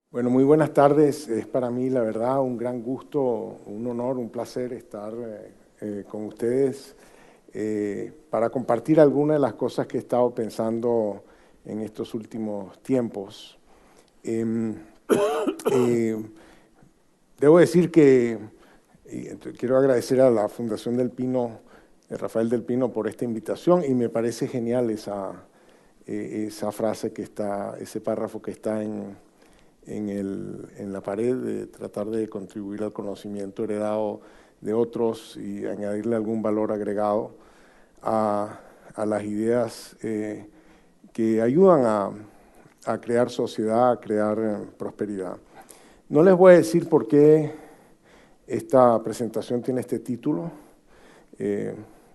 Bueno, muy buenas tardes. Es para mí, la verdad, un gran gusto, un honor, un placer estar con ustedes para compartir algunas de las cosas que he estado pensando en estos últimos tiempos. Em, eh, Debo decir que quiero agradecer a la Fundación del Pino, Rafael del Pino, por esta invitación y me parece genial esa frase que está, ese párrafo que está en la pared, de tratar de contribuir al conocimiento heredado de otros y añadirle algún valor agregado a las ideas que ayudan a crear sociedad, a crear prosperidad. No les voy a decir por qué esta presentación tiene este título,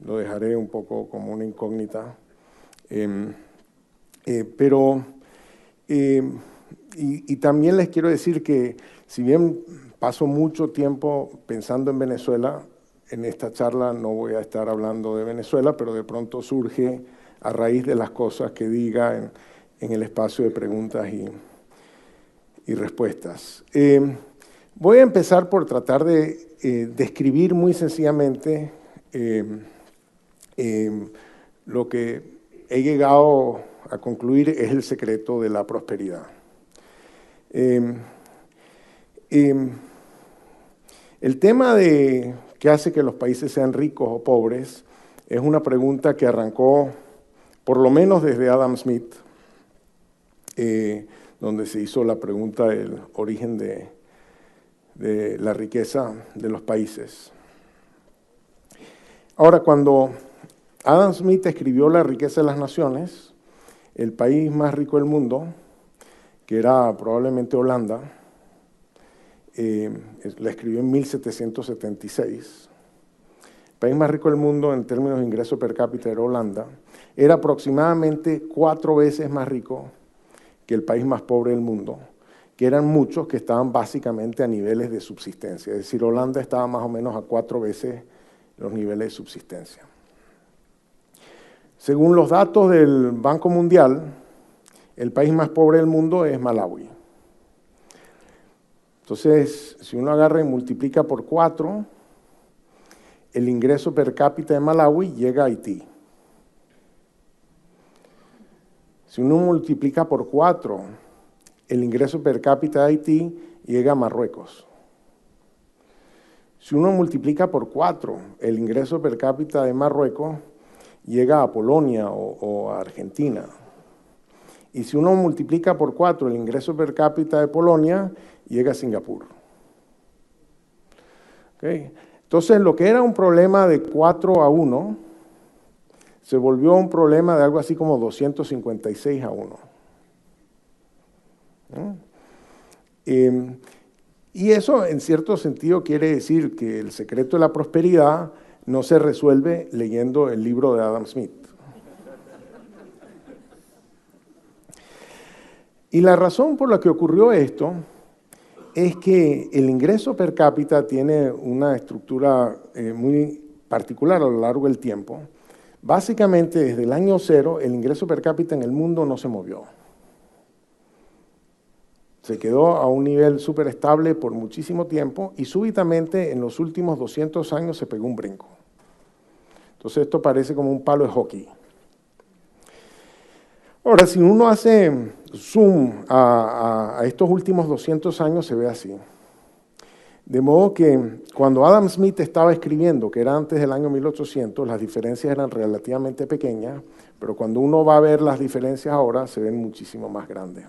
lo dejaré un poco como una incógnita, pero también les quiero decir que si bien paso mucho tiempo pensando en Venezuela, en esta charla no voy a estar hablando de Venezuela, pero de pronto surge a raíz de las cosas que diga en el espacio de preguntas y respuestas. Voy a empezar por tratar de describir muy sencillamente lo que he llegado a concluir es el secreto de la prosperidad. El tema de qué hace que los países sean ricos o pobres es una pregunta que arrancó por lo menos desde Adam Smith, donde se hizo la pregunta del origen de la riqueza de los países. Ahora, cuando Adam Smith escribió La riqueza de las naciones, el país más rico del mundo, que era probablemente Holanda, la escribió en 1776. El país más rico del mundo en términos de ingreso per cápita era Holanda. Era aproximadamente 4 veces más rico que el país más pobre del mundo, que eran muchos que estaban básicamente a niveles de subsistencia. Es decir, Holanda estaba más o menos a 4 veces los niveles de subsistencia. Según los datos del Banco Mundial, el país más pobre del mundo es Malawi. Entonces, si uno agarra y multiplica por 4, el ingreso per cápita de Malawi llega a Haití. Si uno multiplica por 4, el ingreso per cápita de Haití llega a Marruecos. Si uno multiplica por 4, el ingreso per cápita de Marruecos llega a Polonia o a Argentina. Y si uno multiplica por 4 el ingreso per cápita de Polonia, llega a Singapur. ¿Okay? Entonces, lo que era un problema de 4-1, se volvió un problema de algo así como 256-1. ¿No? Y eso, en cierto sentido, quiere decir que el secreto de la prosperidad no se resuelve leyendo el libro de Adam Smith. Y la razón por la que ocurrió esto es que el ingreso per cápita tiene una estructura muy particular a lo largo del tiempo. Básicamente, desde el año 0, el ingreso per cápita en el mundo no se movió. Se quedó a un nivel súper estable por muchísimo tiempo y súbitamente en los últimos 200 años se pegó un brinco. Entonces esto parece como un palo de hockey. Ahora, si uno hace zoom a estos últimos 200 años, se ve así. De modo que cuando Adam Smith estaba escribiendo, que era antes del año 1800, las diferencias eran relativamente pequeñas, pero cuando uno va a ver las diferencias ahora, se ven muchísimo más grandes.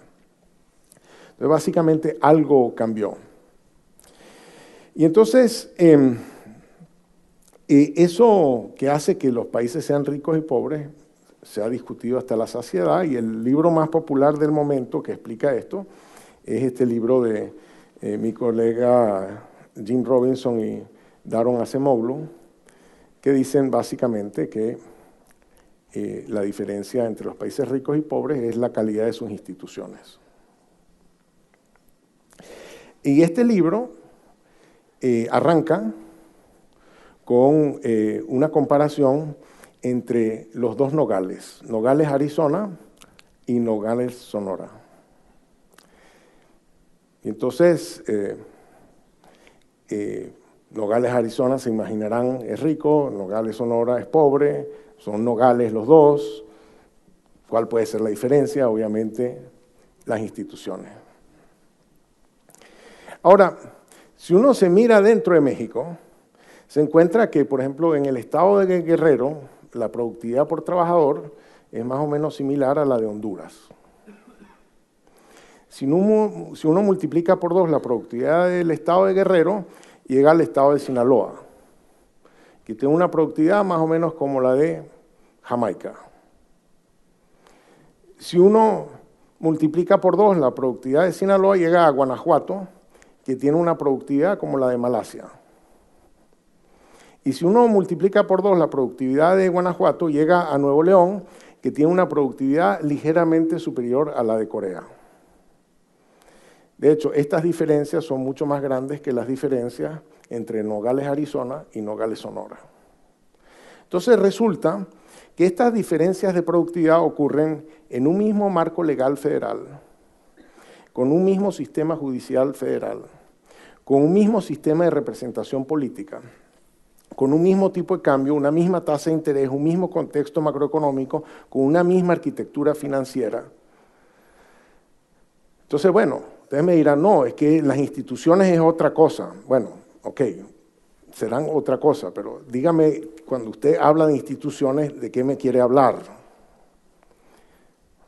Entonces, básicamente, algo cambió. Y entonces, eso que hace que los países sean ricos y pobres se ha discutido hasta la saciedad, y el libro más popular del momento que explica esto es este libro de mi colega Jim Robinson y Daron Acemoglu, que dicen básicamente que la diferencia entre los países ricos y pobres es la calidad de sus instituciones. Y este libro arranca con una comparación entre los dos Nogales, Nogales, Arizona y Nogales, Sonora. Y entonces, Nogales, Arizona, se imaginarán, es rico, Nogales, Sonora, es pobre, son nogales los dos. ¿Cuál puede ser la diferencia? Obviamente, las instituciones. Ahora, si uno se mira dentro de México, se encuentra que, por ejemplo, en el estado de Guerrero, la productividad por trabajador es más o menos similar a la de Honduras. Si uno multiplica por 2 la productividad del estado de Guerrero, llega al estado de Sinaloa, que tiene una productividad más o menos como la de Jamaica. Si uno multiplica por 2 la productividad de Sinaloa, llega a Guanajuato, que tiene una productividad como la de Malasia. Y si uno multiplica por 2 la productividad de Guanajuato, llega a Nuevo León, que tiene una productividad ligeramente superior a la de Corea. De hecho, estas diferencias son mucho más grandes que las diferencias entre Nogales, Arizona y Nogales, Sonora. Entonces resulta que estas diferencias de productividad ocurren en un mismo marco legal federal, con un mismo sistema judicial federal, con un mismo sistema de representación política, con un mismo tipo de cambio, una misma tasa de interés, un mismo contexto macroeconómico, con una misma arquitectura financiera. Entonces, bueno, ustedes me dirán, no, es que las instituciones es otra cosa. Bueno, ok, serán otra cosa, pero dígame, cuando usted habla de instituciones, ¿de qué me quiere hablar?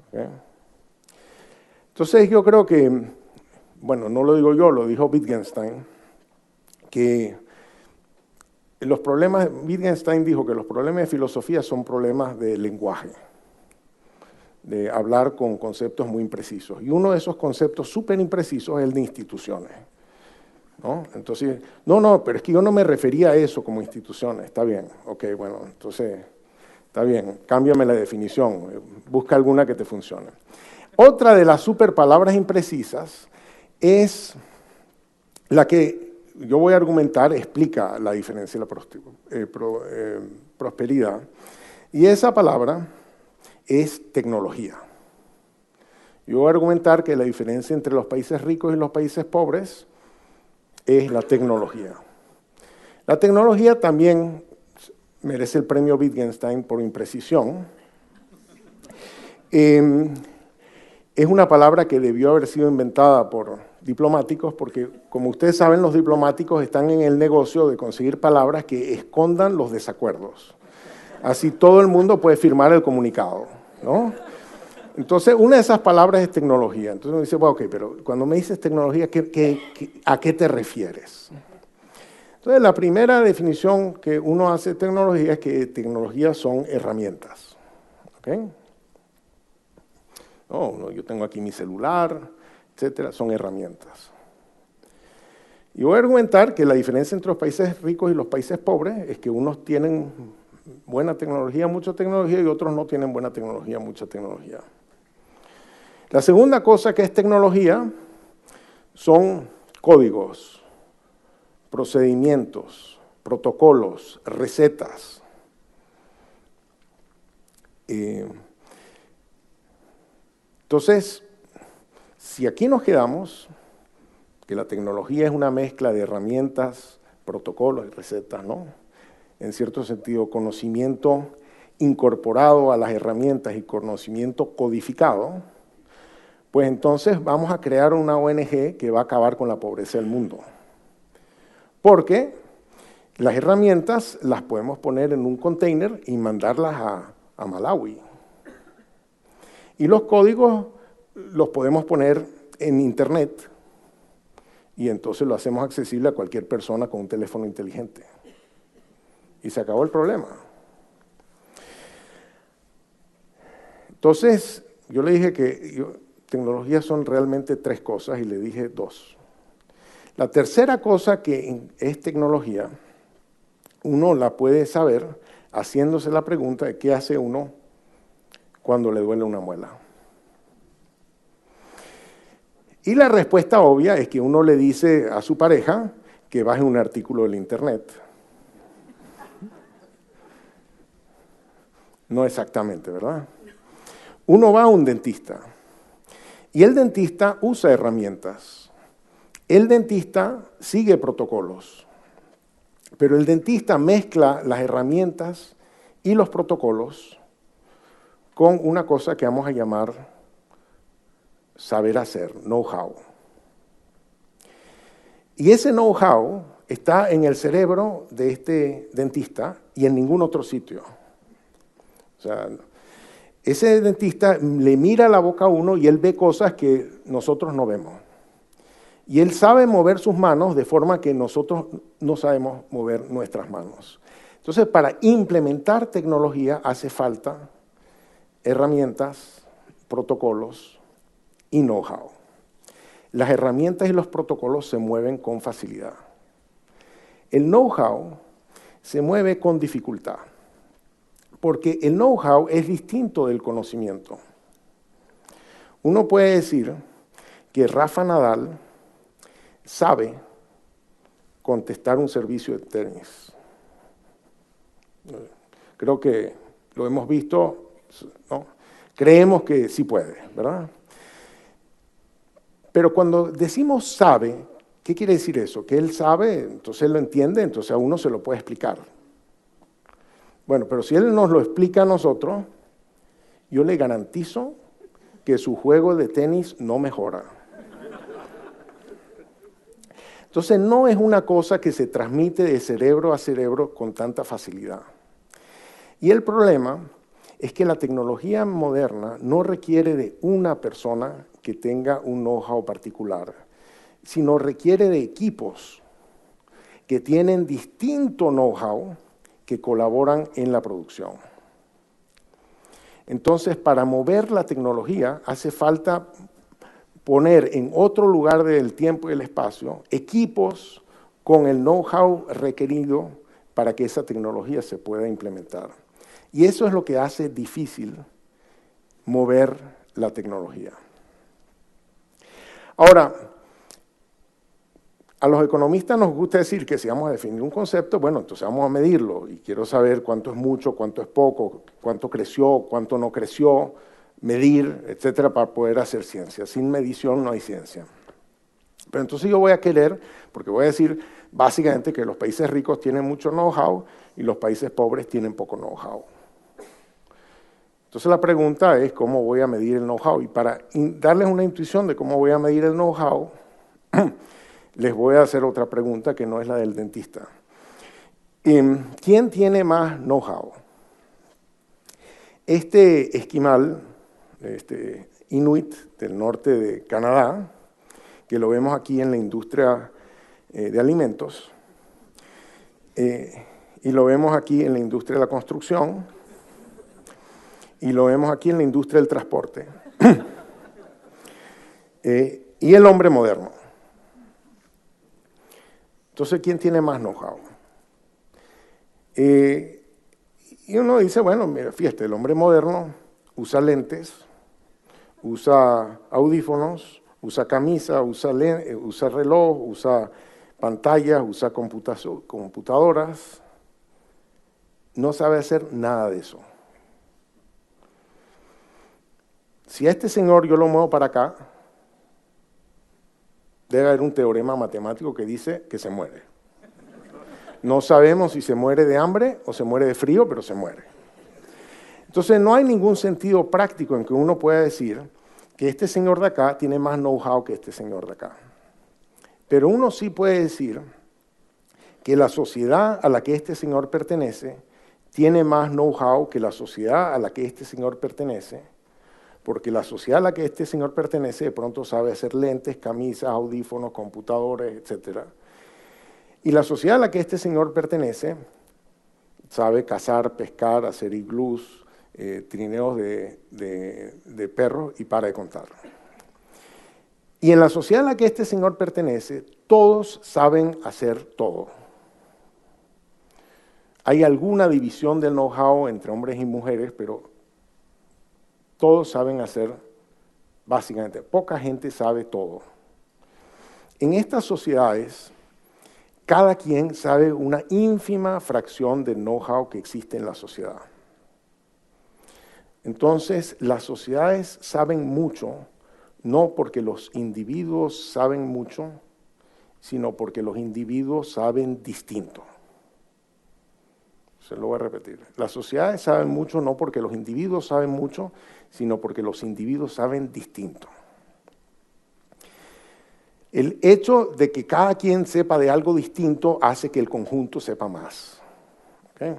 ¿Okay? Entonces yo creo que, bueno, no lo digo yo, lo dijo Wittgenstein, que Wittgenstein dijo que los problemas de filosofía son problemas de lenguaje, de hablar con conceptos muy imprecisos. Y uno de esos conceptos súper imprecisos es el de instituciones, ¿no? Entonces, no, pero es que yo no me refería a eso como instituciones. Está bien, ok, bueno, entonces, está bien, cámbiame la definición, busca alguna que te funcione. Otra de las super palabras imprecisas es la que yo voy a argumentar, explica la diferencia de la prosperidad, y esa palabra es tecnología. Yo voy a argumentar que la diferencia entre los países ricos y los países pobres es la tecnología. La tecnología también merece el premio Wittgenstein por imprecisión. Es una palabra que debió haber sido inventada por diplomáticos porque, como ustedes saben, los diplomáticos están en el negocio de conseguir palabras que escondan los desacuerdos. Así todo el mundo puede firmar el comunicado, ¿no? Entonces, una de esas palabras es tecnología. Entonces uno dice, bueno, ok, pero cuando me dices tecnología, ¿a qué te refieres? Entonces, la primera definición que uno hace de tecnología es que tecnología son herramientas, ¿ok? No, yo tengo aquí mi celular, etcétera, son herramientas. Y voy a argumentar que la diferencia entre los países ricos y los países pobres es que unos tienen buena tecnología, mucha tecnología, y otros no tienen buena tecnología, mucha tecnología. La segunda cosa que es tecnología son códigos, procedimientos, protocolos, recetas. Entonces, si aquí nos quedamos, que la tecnología es una mezcla de herramientas, protocolos y recetas, ¿no? En cierto sentido, conocimiento incorporado a las herramientas y conocimiento codificado, pues entonces vamos a crear una ONG que va a acabar con la pobreza del mundo. Porque las herramientas las podemos poner en un container y mandarlas a Malawi. Y los códigos los podemos poner en Internet y entonces lo hacemos accesible a cualquier persona con un teléfono inteligente. Y se acabó el problema. Entonces, yo le dije que tecnología son realmente 3 cosas y le dije 2. La tercera cosa que es tecnología, uno la puede saber haciéndose la pregunta de qué hace uno cuando le duele una muela. Y la respuesta obvia es que uno le dice a su pareja que baje un artículo del Internet. No exactamente, ¿verdad? Uno va a un dentista y el dentista usa herramientas. El dentista sigue protocolos, pero el dentista mezcla las herramientas y los protocolos con una cosa que vamos a llamar saber hacer, know-how. Y ese know-how está en el cerebro de este dentista y en ningún otro sitio. O sea, ese dentista le mira la boca a uno y él ve cosas que nosotros no vemos. Y él sabe mover sus manos de forma que nosotros no sabemos mover nuestras manos. Entonces, para implementar tecnología hace falta herramientas, protocolos y know-how. Las herramientas y los protocolos se mueven con facilidad. El know-how se mueve con dificultad, porque el know-how es distinto del conocimiento. Uno puede decir que Rafa Nadal sabe contestar un servicio de tenis. Creo que lo hemos visto, ¿no? Creemos que sí puede, ¿verdad? Pero cuando decimos sabe, ¿qué quiere decir eso? Que él sabe, entonces él lo entiende, entonces a uno se lo puede explicar. Bueno, pero si él nos lo explica a nosotros, yo le garantizo que su juego de tenis no mejora. Entonces no es una cosa que se transmite de cerebro a cerebro con tanta facilidad. Y el problema es que la tecnología moderna no requiere de una persona que tenga un know-how particular, sino requiere de equipos que tienen distinto know-how que colaboran en la producción. Entonces, para mover la tecnología hace falta poner en otro lugar del tiempo y el espacio equipos con el know-how requerido para que esa tecnología se pueda implementar. Y eso es lo que hace difícil mover la tecnología. Ahora, a los economistas nos gusta decir que si vamos a definir un concepto, bueno, entonces vamos a medirlo y quiero saber cuánto es mucho, cuánto es poco, cuánto creció, cuánto no creció, medir, etcétera, para poder hacer ciencia. Sin medición no hay ciencia. Pero entonces yo voy a querer, porque voy a decir básicamente que los países ricos tienen mucho know-how y los países pobres tienen poco know-how. Entonces la pregunta es cómo voy a medir el know-how. Y para darles una intuición de cómo voy a medir el know-how, les voy a hacer otra pregunta que no es la del dentista. ¿Quién tiene más know-how? Este esquimal, inuit del norte de Canadá, que lo vemos aquí en la industria de alimentos, y lo vemos aquí en la industria de la construcción, y lo vemos aquí en la industria del transporte, y el hombre moderno. Entonces, ¿quién tiene más know-how? Y uno dice, bueno, mira, fíjate, el hombre moderno usa lentes, usa audífonos, usa camisa, usa reloj, usa pantallas, usa computadoras. No sabe hacer nada de eso. Si a este señor yo lo muevo para acá, debe haber un teorema matemático que dice que se muere. No sabemos si se muere de hambre o se muere de frío, pero se muere. Entonces no hay ningún sentido práctico en que uno pueda decir que este señor de acá tiene más know-how que este señor de acá. Pero uno sí puede decir que la sociedad a la que este señor pertenece tiene más know-how que la sociedad a la que este señor pertenece, porque la sociedad a la que este señor pertenece de pronto sabe hacer lentes, camisas, audífonos, computadores, etc. Y la sociedad a la que este señor pertenece sabe cazar, pescar, hacer iglús, trineos de perros y para de contar. Y en la sociedad a la que este señor pertenece, todos saben hacer todo. Hay alguna división del know-how entre hombres y mujeres, pero todos saben hacer, básicamente, poca gente sabe todo. En estas sociedades, cada quien sabe una ínfima fracción del know-how que existe en la sociedad. Entonces, las sociedades saben mucho, no porque los individuos saben mucho, sino porque los individuos saben distinto. Se lo voy a repetir. Las sociedades saben mucho no porque los individuos saben mucho, sino porque los individuos saben distinto. El hecho de que cada quien sepa de algo distinto hace que el conjunto sepa más. ¿Okay?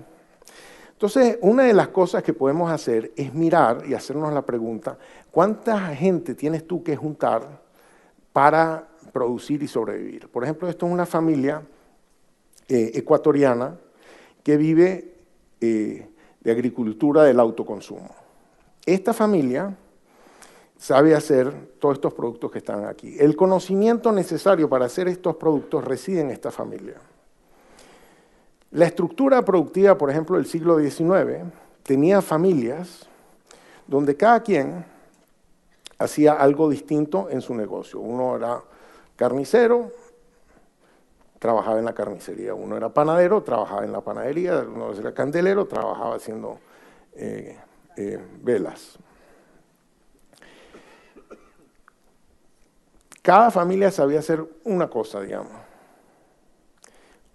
Entonces, una de las cosas que podemos hacer es mirar y hacernos la pregunta, ¿cuánta gente tienes tú que juntar para producir y sobrevivir? Por ejemplo, esto es una familia ecuatoriana que vive de agricultura del autoconsumo. Esta familia sabe hacer todos estos productos que están aquí. El conocimiento necesario para hacer estos productos reside en esta familia. La estructura productiva, por ejemplo, del siglo XIX, tenía familias donde cada quien hacía algo distinto en su negocio. Uno era carnicero, trabajaba en la carnicería. Uno era panadero, trabajaba en la panadería. Uno era candelero, trabajaba haciendo velas. Cada familia sabía hacer una cosa, digamos.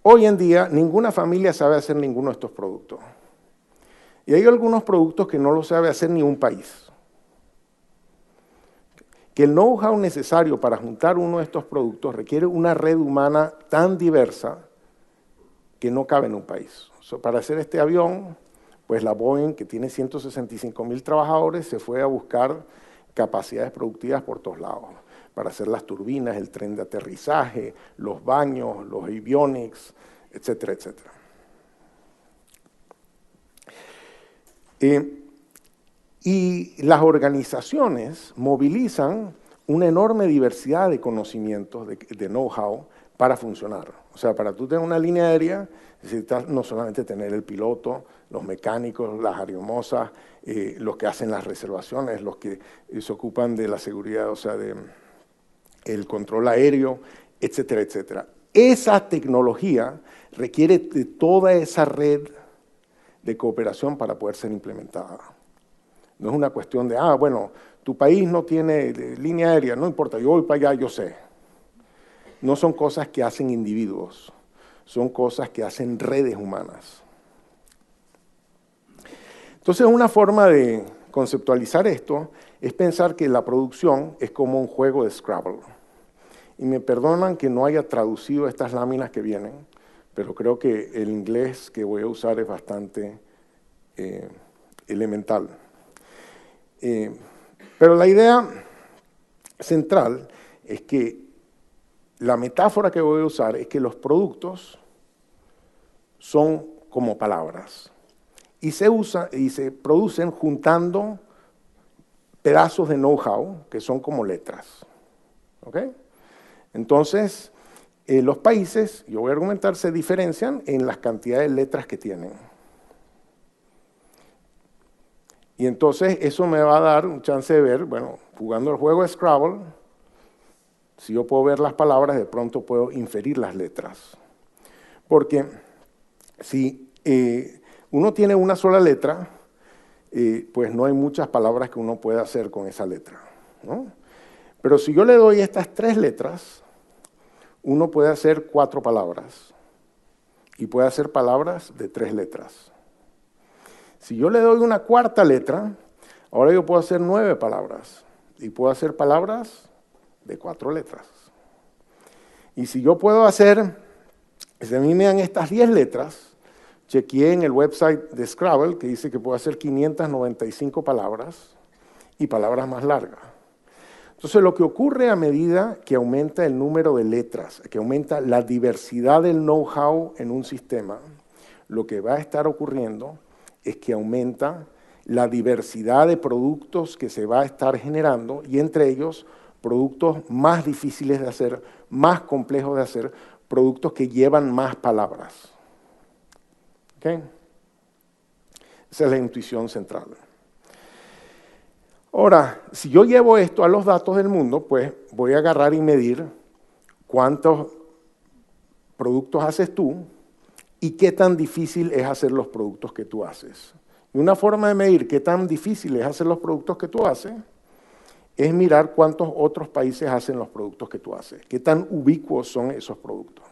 Hoy en día, ninguna familia sabe hacer ninguno de estos productos. Y hay algunos productos que no lo sabe hacer ni un país. Que el know-how necesario para juntar uno de estos productos requiere una red humana tan diversa que no cabe en un país. Para hacer este avión, pues la Boeing, que tiene 165,000 trabajadores, se fue a buscar capacidades productivas por todos lados. Para hacer las turbinas, el tren de aterrizaje, los baños, los avionics, etcétera, etcétera. Y las organizaciones movilizan una enorme diversidad de conocimientos, de know-how, para funcionar. O sea, para tú tener una línea aérea, necesitas no solamente tener el piloto, los mecánicos, las aeromosas, los que hacen las reservaciones, los que se ocupan de la seguridad, o sea, el control aéreo, etcétera, etcétera. Esa tecnología requiere de toda esa red de cooperación para poder ser implementada. No es una cuestión de, bueno, tu país no tiene línea aérea, no importa, yo voy para allá, yo sé. No son cosas que hacen individuos, son cosas que hacen redes humanas. Entonces, una forma de conceptualizar esto es pensar que la producción es como un juego de Scrabble. Y me perdonan que no haya traducido estas láminas que vienen, pero creo que el inglés que voy a usar es bastante elemental. Pero la idea central es que la metáfora que voy a usar es que los productos son como palabras y se producen juntando pedazos de know-how que son como letras. ¿Ok? Entonces, los países, yo voy a argumentar, se diferencian en las cantidades de letras que tienen. Y entonces eso me va a dar un chance de ver, bueno, jugando el juego de Scrabble, si yo puedo ver las palabras, de pronto puedo inferir las letras. Porque si uno tiene una sola letra, pues no hay muchas palabras que uno pueda hacer con esa letra, ¿no? Pero si yo le doy estas 3 letras, uno puede hacer 4 palabras y puede hacer palabras de 3 letras. Si yo le doy una 4ª letra, ahora yo puedo hacer 9 palabras y puedo hacer palabras de 4 letras. Y si yo puedo hacer, si a mí me dan estas 10 letras, chequeé en el website de Scrabble que dice que puedo hacer 595 palabras y palabras más largas. Entonces, lo que ocurre a medida que aumenta el número de letras, que aumenta la diversidad del know-how en un sistema, lo que va a estar ocurriendo es que aumenta la diversidad de productos que se va a estar generando y entre ellos productos más difíciles de hacer, más complejos de hacer, productos que llevan más palabras. ¿Ok? Esa es la intuición central. Ahora, si yo llevo esto a los datos del mundo, pues voy a agarrar y medir cuántos productos haces tú y qué tan difícil es hacer los productos que tú haces. Y una forma de medir qué tan difícil es hacer los productos que tú haces es mirar cuántos otros países hacen los productos que tú haces, qué tan ubicuos son esos productos.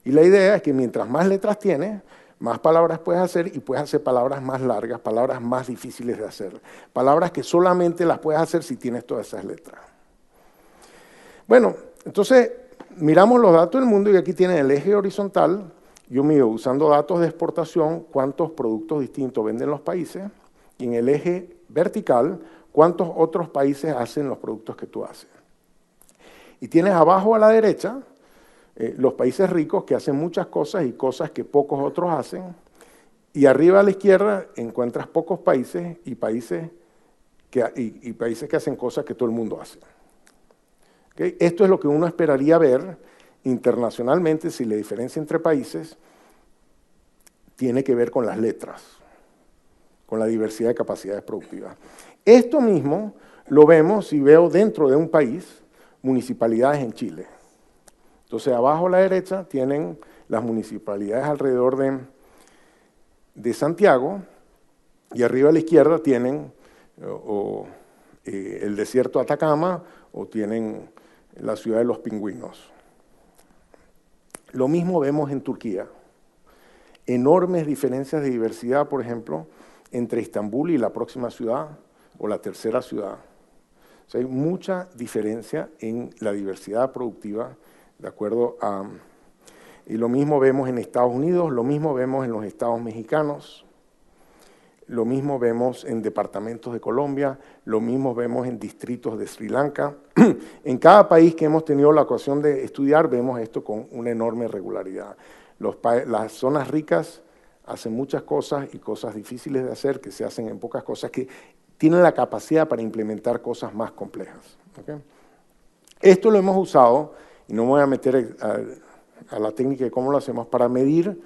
Y la idea es que mientras más letras tienes, más palabras puedes hacer y puedes hacer palabras más largas, palabras más difíciles de hacer, palabras que solamente las puedes hacer si tienes todas esas letras. Bueno, entonces miramos los datos del mundo y aquí tienen el eje horizontal. Yo mido usando datos de exportación cuántos productos distintos venden los países y en el eje vertical cuántos otros países hacen los productos que tú haces. Y tienes abajo a la derecha los países ricos que hacen muchas cosas y cosas que pocos otros hacen, y arriba a la izquierda encuentras pocos países y países que hacen cosas que todo el mundo hace. ¿Okay? Esto es lo que uno esperaría ver internacionalmente si la diferencia entre países tiene que ver con las letras, con la diversidad de capacidades productivas. Esto mismo lo vemos si veo dentro de un país municipalidades en Chile. Entonces, abajo a la derecha tienen las municipalidades alrededor de Santiago y arriba a la izquierda tienen el desierto de Atacama o tienen la ciudad de los pingüinos. Lo mismo vemos en Turquía. Enormes diferencias de diversidad, por ejemplo, entre Estambul y la próxima ciudad o la tercera ciudad. O sea, hay mucha diferencia en la diversidad productiva. De acuerdo a, y lo mismo vemos en Estados Unidos, lo mismo vemos en los estados mexicanos, lo mismo vemos en departamentos de Colombia, lo mismo vemos en distritos de Sri Lanka. En cada país que hemos tenido la ocasión de estudiar, vemos esto con una enorme regularidad. Las zonas ricas hacen muchas cosas y cosas difíciles de hacer, que se hacen en pocas cosas, que tienen la capacidad para implementar cosas más complejas. ¿Okay? Esto lo hemos usado, y no me voy a meter a la técnica de cómo lo hacemos, para medir,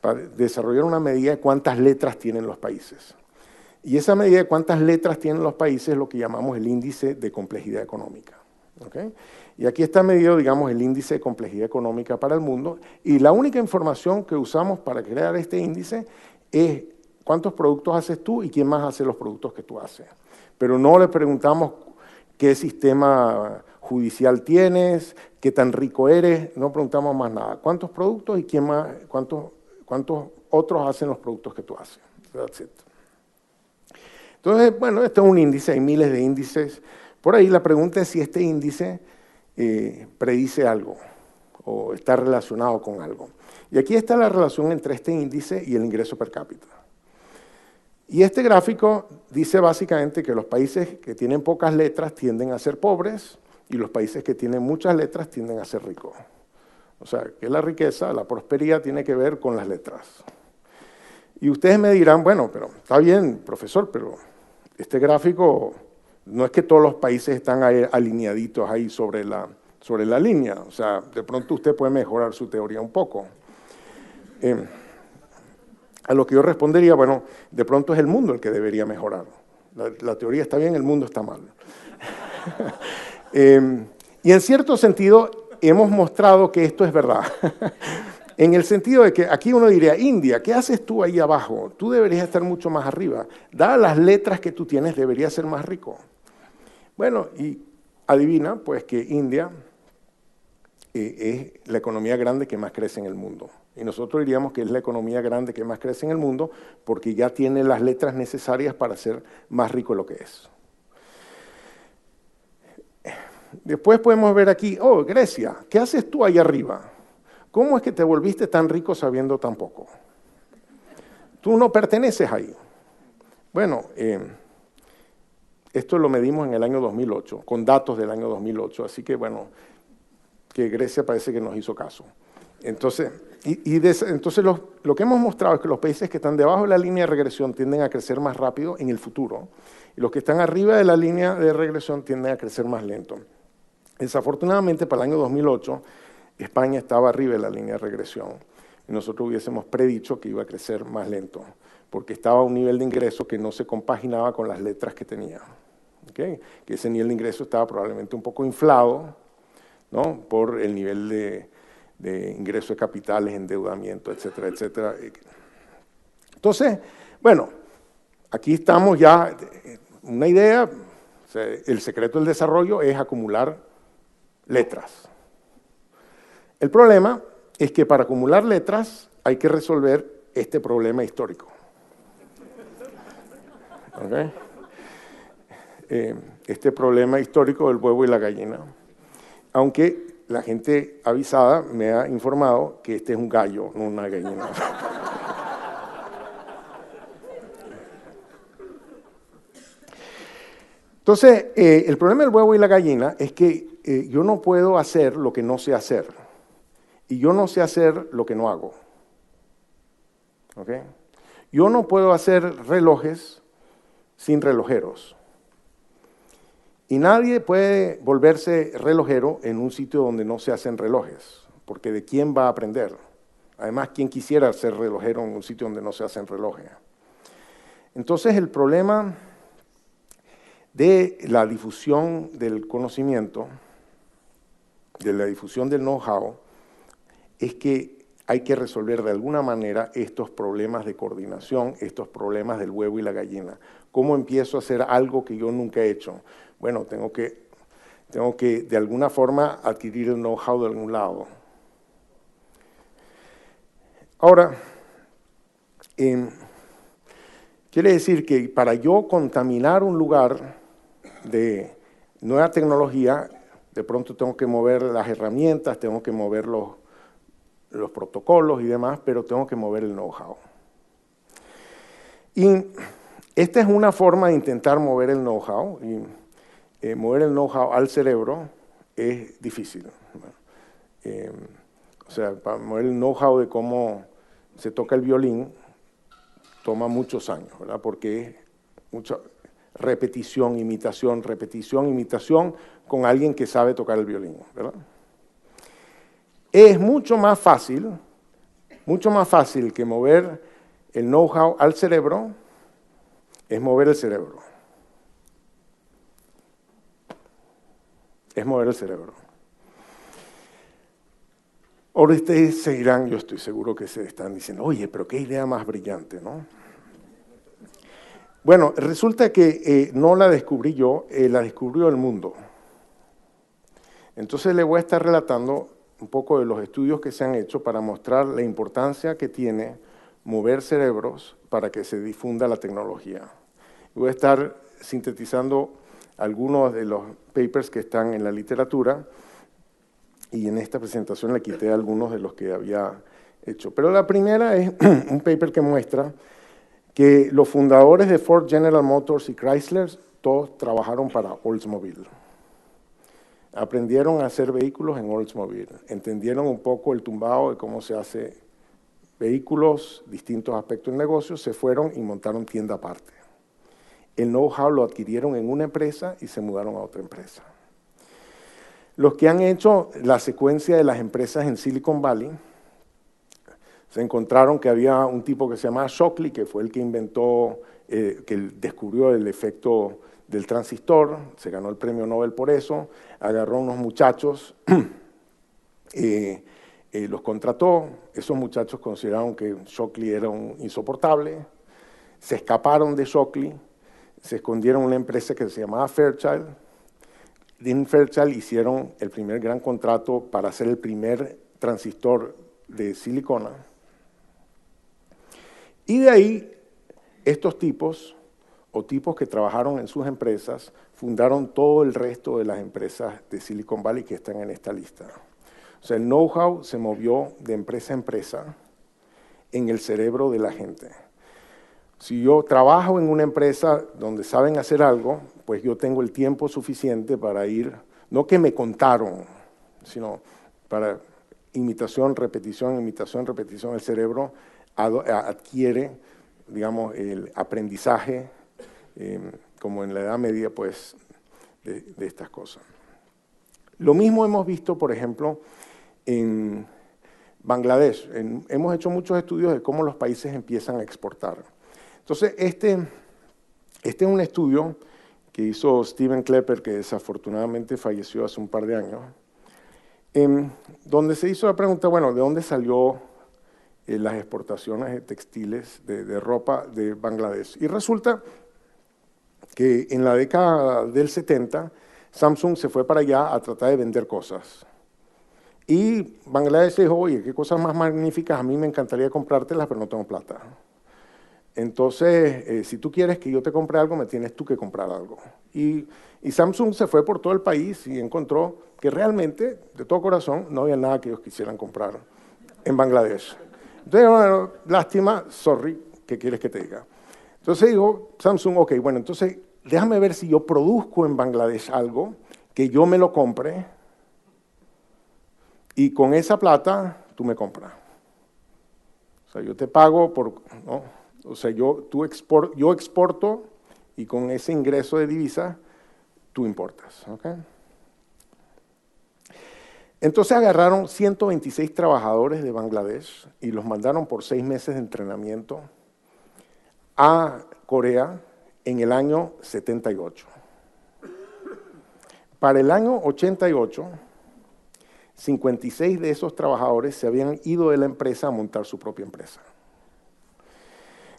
para desarrollar una medida de cuántas letras tienen los países. Y esa medida de cuántas letras tienen los países es lo que llamamos el índice de complejidad económica. ¿Okay? Y aquí está medido, digamos, el índice de complejidad económica para el mundo, y la única información que usamos para crear este índice es cuántos productos haces tú y quién más hace los productos que tú haces. Pero no le preguntamos qué sistema judicial tienes, qué tan rico eres, no preguntamos más nada. ¿Cuántos productos y quién más, cuántos otros hacen los productos que tú haces? That's it. Entonces, bueno, esto es un índice, hay miles de índices. Por ahí la pregunta es si este índice predice algo o está relacionado con algo. Y aquí está la relación entre este índice y el ingreso per cápita. Y este gráfico dice básicamente que los países que tienen pocas letras tienden a ser pobres y los países que tienen muchas letras tienden a ser ricos. O sea, que la riqueza, la prosperidad tiene que ver con las letras. Y ustedes me dirán, bueno, pero está bien, profesor, pero este gráfico no es que todos los países están alineaditos ahí sobre la línea. O sea, de pronto usted puede mejorar su teoría un poco. A lo que yo respondería, bueno, de pronto es el mundo el que debería mejorar. La teoría está bien, el mundo está mal. Y en cierto sentido hemos mostrado que esto es verdad. En el sentido de que aquí uno diría, India, ¿qué haces tú ahí abajo? Tú deberías estar mucho más arriba. Dadas las letras que tú tienes, deberías ser más rico. Bueno, y adivina, pues que India es la economía grande que más crece en el mundo. Y nosotros diríamos que es la economía grande que más crece en el mundo porque ya tiene las letras necesarias para ser más rico de lo que es. Después podemos ver aquí, oh, Grecia, ¿qué haces tú ahí arriba? ¿Cómo es que te volviste tan rico sabiendo tan poco? Tú no perteneces ahí. Bueno, esto lo medimos en el año 2008, con datos del año 2008, así que bueno, que Grecia parece que nos hizo caso. Entonces, entonces lo que hemos mostrado es que los países que están debajo de la línea de regresión tienden a crecer más rápido en el futuro, y los que están arriba de la línea de regresión tienden a crecer más lento. Desafortunadamente, para el año 2008, España estaba arriba de la línea de regresión, y nosotros hubiésemos predicho que iba a crecer más lento, porque estaba a un nivel de ingreso que no se compaginaba con las letras que tenía. ¿Okay? Que ese nivel de ingreso estaba probablemente un poco inflado, ¿no? Por el nivel de ingreso de capitales, endeudamiento, etcétera, etcétera. Entonces, bueno, aquí estamos ya, una idea, O sea, el secreto del desarrollo es acumular letras. El problema es que para acumular letras hay que resolver este problema histórico. ¿Okay? Este problema histórico del huevo y la gallina. Aunque la gente avisada me ha informado que este es un gallo, no una gallina. Entonces, el problema del huevo y la gallina es que yo no puedo hacer lo que no sé hacer. Y yo no sé hacer lo que no hago. ¿Okay? Yo no puedo hacer relojes sin relojeros. Y nadie puede volverse relojero en un sitio donde no se hacen relojes, porque ¿de quién va a aprender? Además, ¿quién quisiera ser relojero en un sitio donde no se hacen relojes? Entonces, el problema de la difusión del conocimiento, de la difusión del know-how, es que hay que resolver de alguna manera estos problemas de coordinación, estos problemas del huevo y la gallina. ¿Cómo empiezo a hacer algo que yo nunca he hecho? Bueno, tengo que de alguna forma adquirir el know-how de algún lado. Ahora, quiere decir que para yo contaminar un lugar de nueva tecnología, de pronto tengo que mover las herramientas, tengo que mover los protocolos y demás, pero tengo que mover el know-how. Y esta es una forma de intentar mover el know-how, y mover el know-how al cerebro es difícil. O sea, para mover el know-how de cómo se toca el violín toma muchos años, ¿verdad? Porque es mucha repetición, imitación con alguien que sabe tocar el violín, ¿verdad? Es mucho más fácil que mover el know-how al cerebro, es mover el cerebro. Es mover el cerebro. Ahora ustedes se dirán, yo estoy seguro que se están diciendo, oye, pero qué idea más brillante, ¿no? Bueno, resulta que no la descubrí yo, la descubrió el mundo. Entonces le voy a estar relatando un poco de los estudios que se han hecho para mostrar la importancia que tiene mover cerebros para que se difunda la tecnología. Voy a estar sintetizando algunos de los papers que están en la literatura y en esta presentación le quité algunos de los que había hecho. Pero la primera es un paper que muestra que los fundadores de Ford, General Motors y Chrysler todos trabajaron para Oldsmobile. Aprendieron a hacer vehículos en Oldsmobile, entendieron un poco el tumbado de cómo se hace vehículos, distintos aspectos del negocio, se fueron y montaron tienda aparte. El know-how lo adquirieron en una empresa y se mudaron a otra empresa. Los que han hecho la secuencia de las empresas en Silicon Valley, se encontraron que había un tipo que se llamaba Shockley, que fue el que inventó, que descubrió el efecto del transistor, se ganó el premio Nobel por eso, agarró a unos muchachos, los contrató, esos muchachos consideraron que Shockley era un insoportable, se escaparon de Shockley, se escondieron en una empresa que se llamaba Fairchild. En Fairchild hicieron el primer gran contrato para hacer el primer transistor de silicona. Y de ahí, estos tipos, o tipos que trabajaron en sus empresas, fundaron todo el resto de las empresas de Silicon Valley que están en esta lista. O sea, el know-how se movió de empresa a empresa en el cerebro de la gente. Si yo trabajo en una empresa donde saben hacer algo, pues yo tengo el tiempo suficiente para ir, no que me contaron, sino para imitación, repetición, el cerebro adquiere, digamos, el aprendizaje, como en la Edad Media, pues, de estas cosas. Lo mismo hemos visto, por ejemplo, en Bangladesh. Hemos hecho muchos estudios de cómo los países empiezan a exportar. Entonces, este es un estudio que hizo Steven Klepper, que desafortunadamente falleció hace un par de años, donde se hizo la pregunta, bueno, ¿de dónde salió las exportaciones de textiles, de ropa de Bangladesh? Y resulta que en la década del 70 Samsung se fue para allá a tratar de vender cosas. Y Bangladesh dijo, oye, qué cosas más magníficas, a mí me encantaría comprártelas, pero no tengo plata. Entonces, si tú quieres que yo te compre algo, me tienes tú que comprar algo. Y Samsung se fue por todo el país y encontró que realmente, de todo corazón, no había nada que ellos quisieran comprar en Bangladesh. Entonces, bueno, lástima, sorry, ¿qué quieres que te diga? Entonces dijo Samsung, ok, bueno, entonces déjame ver si yo produzco en Bangladesh algo, que yo me lo compre, y con esa plata tú me compras. O sea, yo te pago por, ¿no? O sea, yo exporto y con ese ingreso de divisa tú importas. ¿Okay? Entonces agarraron 126 trabajadores de Bangladesh y los mandaron por 6 meses de entrenamiento a Corea en el año 78. Para el año 88, 56 de esos trabajadores se habían ido de la empresa a montar su propia empresa.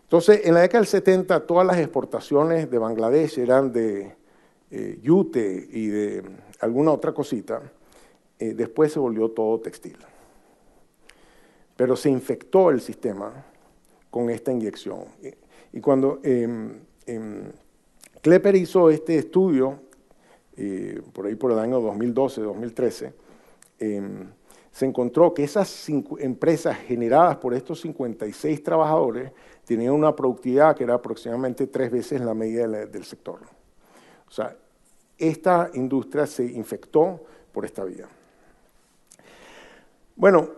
Entonces, en la década del 70, todas las exportaciones de Bangladesh eran de yute y de alguna otra cosita. Después se volvió todo textil. Pero se infectó el sistema con esta inyección. Y cuando Klepper hizo este estudio, por ahí por el año 2012, 2013, se encontró que esas empresas generadas por estos 56 trabajadores tenían una productividad que era aproximadamente 3 veces la media del sector. O sea, esta industria se infectó por esta vía. Bueno,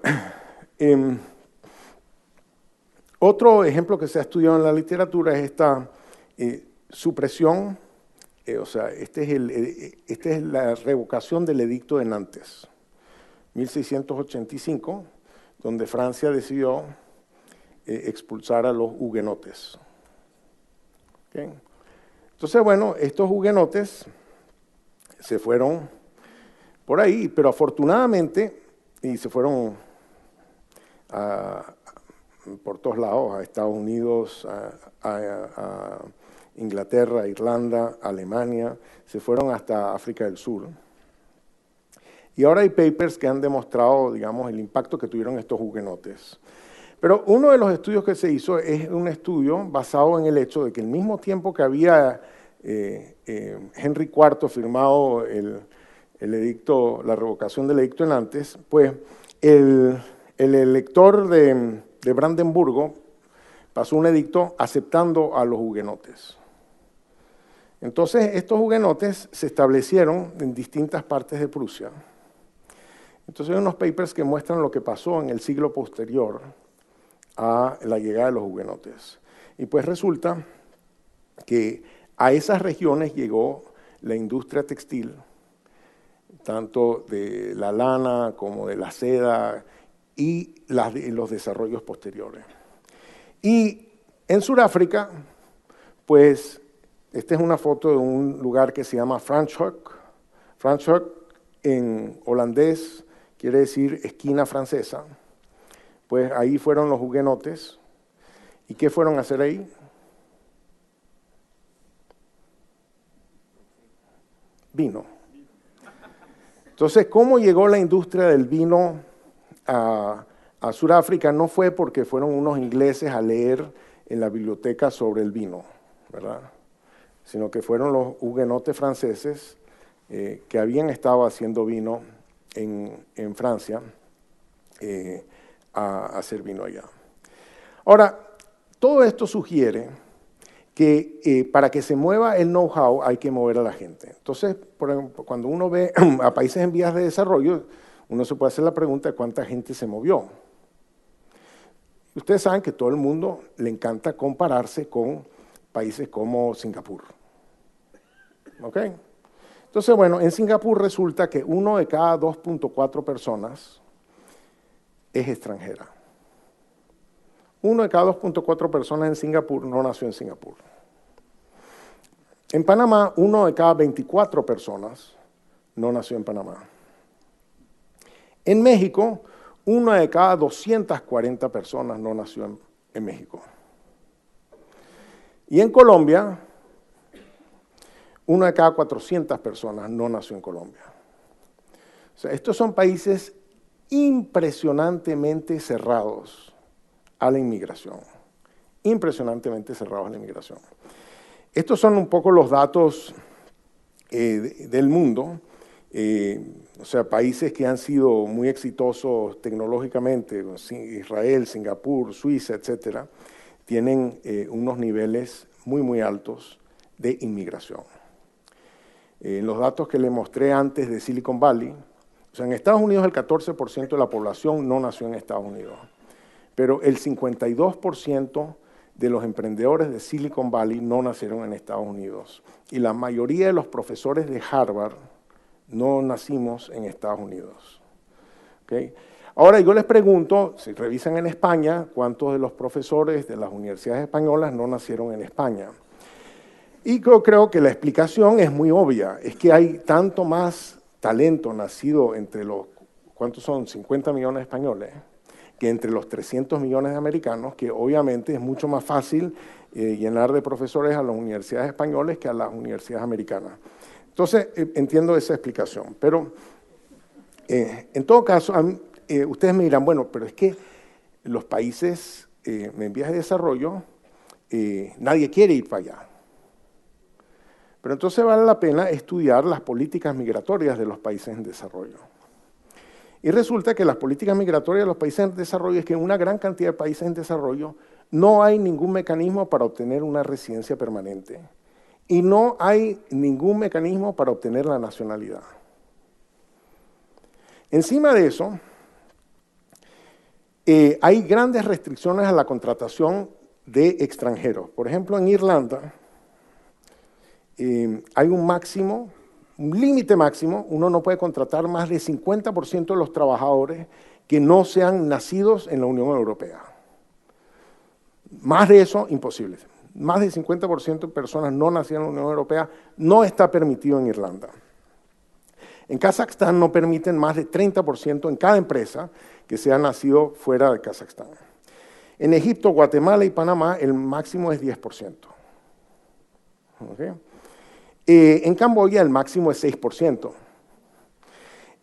otro ejemplo que se ha estudiado en la literatura es esta supresión, o sea, esta es la revocación del edicto de Nantes, 1685, donde Francia decidió expulsar a los hugonotes. ¿Okay? Entonces, bueno, estos hugonotes se fueron por ahí, pero afortunadamente, y se fueron por todos lados, a Estados Unidos, a Inglaterra, Irlanda, Alemania, se fueron hasta África del Sur. Y ahora hay papers que han demostrado, digamos, el impacto que tuvieron estos hugonotes. Pero uno de los estudios que se hizo es un estudio basado en el hecho de que al mismo tiempo que había Henry IV firmado el edicto, la revocación del edicto de Nantes, pues el elector de Brandenburgo pasó un edicto aceptando a los hugonotes. Entonces, estos hugonotes se establecieron en distintas partes de Prusia. Entonces, hay unos papers que muestran lo que pasó en el siglo posterior a la llegada de los hugonotes. Y pues resulta que a esas regiones llegó la industria textil, tanto de la lana como de la seda y los desarrollos posteriores. Y en Sudáfrica, pues, esta es una foto de un lugar que se llama Franschhoek. Franschhoek en holandés quiere decir esquina francesa. Pues ahí fueron los hugonotes. ¿Y qué fueron a hacer ahí? Vino. Entonces, ¿cómo llegó la industria del vino a Sudáfrica? No fue porque fueron unos ingleses a leer en la biblioteca sobre el vino, ¿verdad? Sino que fueron los hugonotes franceses que habían estado haciendo vino en Francia a hacer vino allá. Ahora, todo esto sugiere que para que se mueva el know-how hay que mover a la gente. Entonces, por ejemplo, cuando uno ve a países en vías de desarrollo, uno se puede hacer la pregunta de cuánta gente se movió. Ustedes saben que todo el mundo le encanta compararse con países como Singapur. ¿Ok? Entonces, bueno, en Singapur resulta que 1 de cada 2.4 personas es extranjera. 1 de cada 2.4 personas en Singapur no nació en Singapur. En Panamá, 1 de cada 24 personas no nació en Panamá. En México, 1 de cada 240 personas no nació en México. Y en Colombia, 1 de cada 400 personas no nació en Colombia. O sea, estos son países impresionantemente cerrados a la inmigración. Impresionantemente cerrados a la inmigración. Estos son un poco los datos del mundo. O sea, países que han sido muy exitosos tecnológicamente, Israel, Singapur, Suiza, etcétera, tienen unos niveles muy, muy altos de inmigración. En los datos que le mostré antes de Silicon Valley, o sea, en Estados Unidos el 14% de la población no nació en Estados Unidos, pero el 52% de los emprendedores de Silicon Valley no nacieron en Estados Unidos. Y la mayoría de los profesores de Harvard no nacimos en Estados Unidos. ¿Okay? Ahora yo les pregunto, si revisan en España, ¿cuántos de los profesores de las universidades españolas no nacieron en España? Y yo creo que la explicación es muy obvia, es que hay tanto más talento nacido entre los, ¿cuántos son? 50 millones de españoles, que entre los 300 millones de americanos, que obviamente es mucho más fácil llenar de profesores a las universidades españolas que a las universidades americanas. Entonces, entiendo esa explicación, pero en todo caso, ustedes me dirán, bueno, pero es que los países en vías de desarrollo, nadie quiere ir para allá. Pero entonces vale la pena estudiar las políticas migratorias de los países en desarrollo. Y resulta que las políticas migratorias de los países en desarrollo es que en una gran cantidad de países en desarrollo no hay ningún mecanismo para obtener una residencia permanente y no hay ningún mecanismo para obtener la nacionalidad. Encima de eso, hay grandes restricciones a la contratación de extranjeros. Por ejemplo, en Irlanda hay un máximo, un límite máximo, uno no puede contratar más del 50% de los trabajadores que no sean nacidos en la Unión Europea. Más de eso, imposible. Más del 50% de personas no nacidas en la Unión Europea no está permitido en Irlanda. En Kazajstán no permiten más de 30% en cada empresa que sea nacido fuera de Kazajstán. En Egipto, Guatemala y Panamá el máximo es 10%. ¿Okay? En Camboya el máximo es 6%.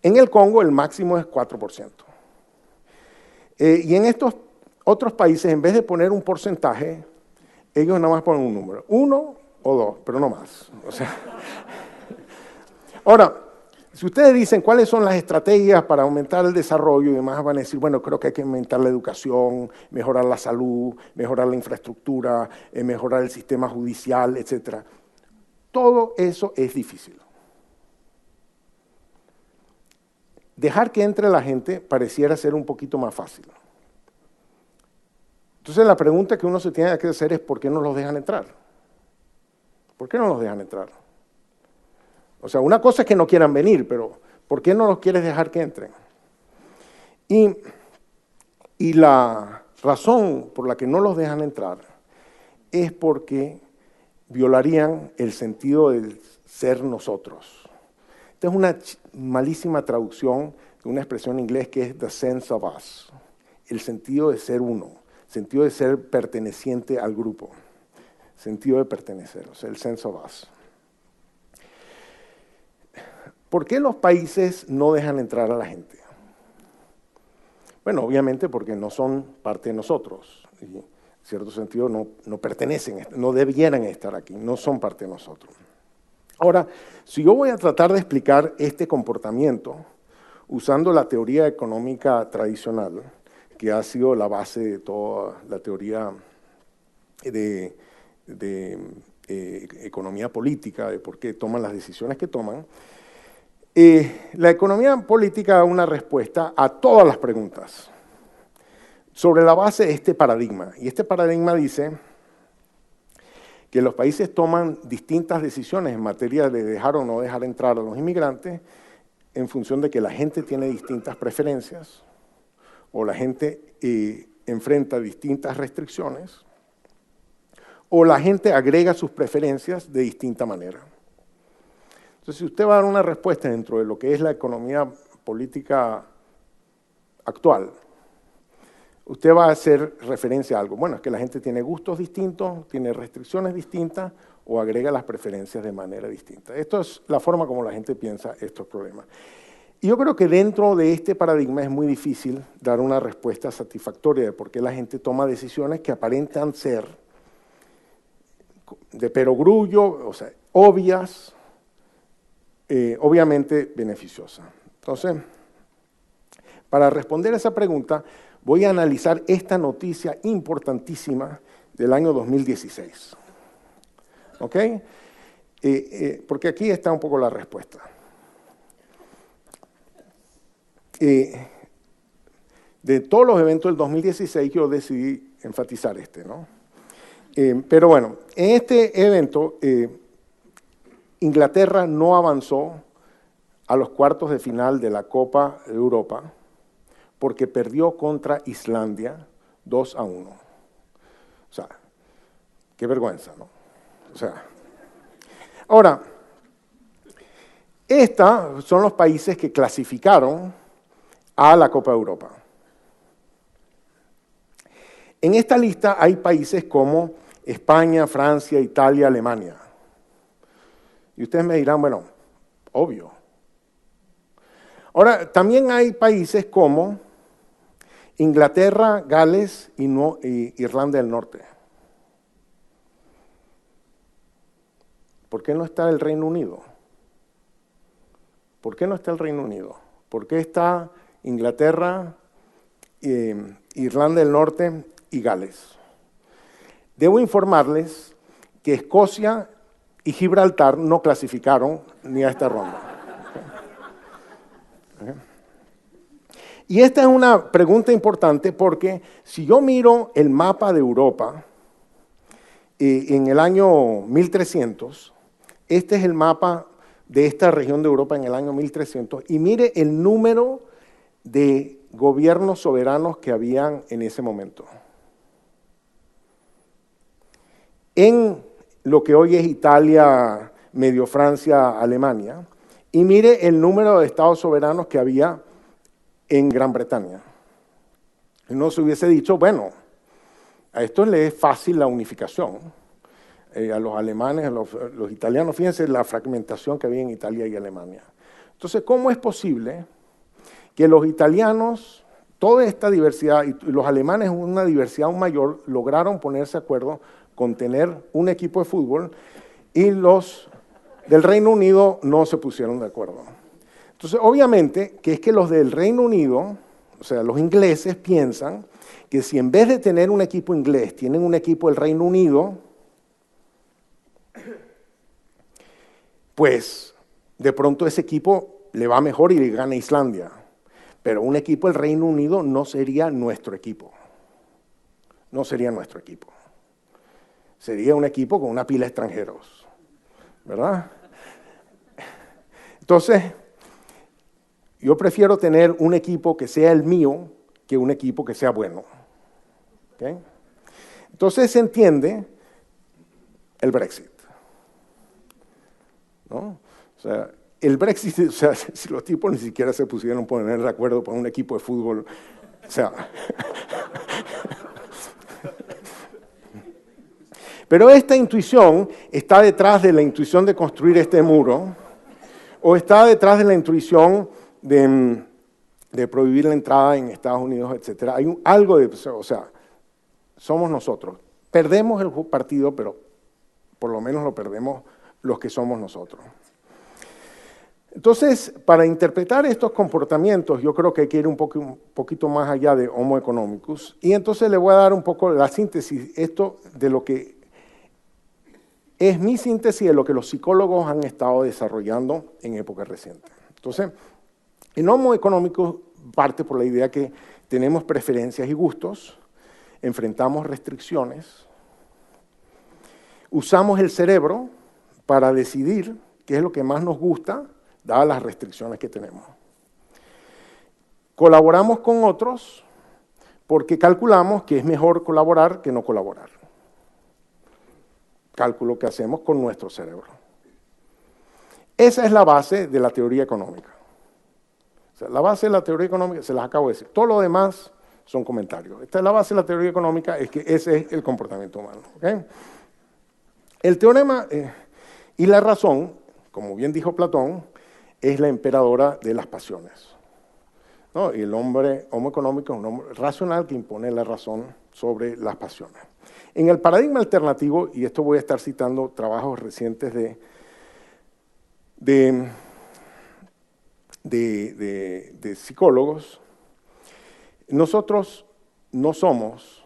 En el Congo el máximo es 4%. Y en estos otros países, en vez de poner un porcentaje, ellos nada más ponen un número, 1 o 2, pero no más. O sea, ahora, si ustedes dicen cuáles son las estrategias para aumentar el desarrollo y demás, van a decir, bueno, creo que hay que aumentar la educación, mejorar la salud, mejorar la infraestructura, mejorar el sistema judicial, etcétera. Todo eso es difícil. Dejar que entre la gente pareciera ser un poquito más fácil. Entonces la pregunta que uno se tiene que hacer es ¿por qué no los dejan entrar? ¿Por qué no los dejan entrar? O sea, una cosa es que no quieran venir, pero ¿por qué no los quieres dejar que entren? Y la razón por la que no los dejan entrar es porque violarían el sentido del ser nosotros. Esta es una malísima traducción de una expresión en inglés que es the sense of us, el sentido de ser uno, el sentido de ser perteneciente al grupo, sentido de pertenecer, o sea, el sense of us. ¿Por qué los países no dejan entrar a la gente? Bueno, obviamente porque no son parte de nosotros. Y en cierto sentido no pertenecen, no debieran estar aquí, no son parte de nosotros. Ahora, si yo voy a tratar de explicar este comportamiento usando la teoría económica tradicional, que ha sido la base de toda la teoría de economía política, de por qué toman las decisiones que toman, la economía política da una respuesta a todas las preguntas sobre la base de este paradigma. Y este paradigma dice que los países toman distintas decisiones en materia de dejar o no dejar entrar a los inmigrantes en función de que la gente tiene distintas preferencias o la gente enfrenta distintas restricciones o la gente agrega sus preferencias de distinta manera. Entonces, si usted va a dar una respuesta dentro de lo que es la economía política actual, usted va a hacer referencia a algo. Bueno, es que la gente tiene gustos distintos, tiene restricciones distintas o agrega las preferencias de manera distinta. Esto es la forma como la gente piensa estos problemas. Y yo creo que dentro de este paradigma es muy difícil dar una respuesta satisfactoria de por qué la gente toma decisiones que aparentan ser de perogrullo, o sea, obvias, obviamente beneficiosas. Entonces, para responder a esa pregunta, voy a analizar esta noticia importantísima del año 2016. ¿Ok? Porque aquí está un poco la respuesta. De todos los eventos del 2016, yo decidí enfatizar este, ¿no? Pero bueno, en este evento, Inglaterra no avanzó a los cuartos de final de la Copa de Europa porque perdió contra Islandia 2-1. O sea, qué vergüenza, ¿no? O sea, ahora, estos son los países que clasificaron a la Copa de Europa. En esta lista hay países como España, Francia, Italia, Alemania. Y ustedes me dirán, bueno, obvio. Ahora, también hay países como Inglaterra, Gales y Irlanda del Norte. ¿Por qué no está el Reino Unido? ¿Por qué no está el Reino Unido? ¿Por qué está Inglaterra, Irlanda del Norte y Gales? Debo informarles que Escocia y Gibraltar no clasificaron ni a esta ronda. Y esta es una pregunta importante porque si yo miro el mapa de Europa en el año 1300, este es el mapa de esta región de Europa en el año 1300, y mire el número de gobiernos soberanos que habían en ese momento. En lo que hoy es Italia, medio Francia, Alemania, y mire el número de estados soberanos que había en Gran Bretaña. No se hubiese dicho, bueno, a esto le es fácil la unificación. A los alemanes, a los italianos, fíjense la fragmentación que había en Italia y Alemania. Entonces, ¿cómo es posible que los italianos, toda esta diversidad, y los alemanes, una diversidad aún mayor, lograron ponerse de acuerdo con tener un equipo de fútbol y los del Reino Unido no se pusieron de acuerdo? Entonces, obviamente, que es que los del Reino Unido, o sea, los ingleses piensan que si en vez de tener un equipo inglés, tienen un equipo del Reino Unido, pues de pronto ese equipo le va mejor y le gana a Islandia. Pero un equipo del Reino Unido no sería nuestro equipo. No sería nuestro equipo. Sería un equipo con una pila de extranjeros, ¿verdad? Entonces, yo prefiero tener un equipo que sea el mío que un equipo que sea bueno. ¿Okay? Entonces se entiende el Brexit, ¿no? O sea, el Brexit, o sea, si los tipos ni siquiera se pusieron a poner de acuerdo para un equipo de fútbol, o sea. Pero esta intuición está detrás de la intuición de construir este muro, o está detrás de la intuición de prohibir la entrada en Estados Unidos, etc. Hay algo de, o sea, somos nosotros. Perdemos el partido, pero por lo menos lo perdemos los que somos nosotros. Entonces, para interpretar estos comportamientos, yo creo que hay que ir un poquito más allá de Homo economicus, y entonces le voy a dar un poco la síntesis, esto de lo que es mi síntesis de lo que los psicólogos han estado desarrollando en épocas recientes. Entonces, en Homo economicus parte por la idea que tenemos preferencias y gustos, enfrentamos restricciones, usamos el cerebro para decidir qué es lo que más nos gusta, dadas las restricciones que tenemos. Colaboramos con otros porque calculamos que es mejor colaborar que no colaborar. Cálculo que hacemos con nuestro cerebro. Esa es la base de la teoría económica. O sea, la base de la teoría económica se las acabo de decir. Todo lo demás son comentarios. Esta es la base de la teoría económica, es que ese es el comportamiento humano. ¿Okay? El teorema y la razón, como bien dijo Platón, es la emperadora de las pasiones, ¿no? Y el hombre, homo económico, es un hombre racional que impone la razón sobre las pasiones. En el paradigma alternativo, y esto voy a estar citando trabajos recientes de psicólogos, nosotros no somos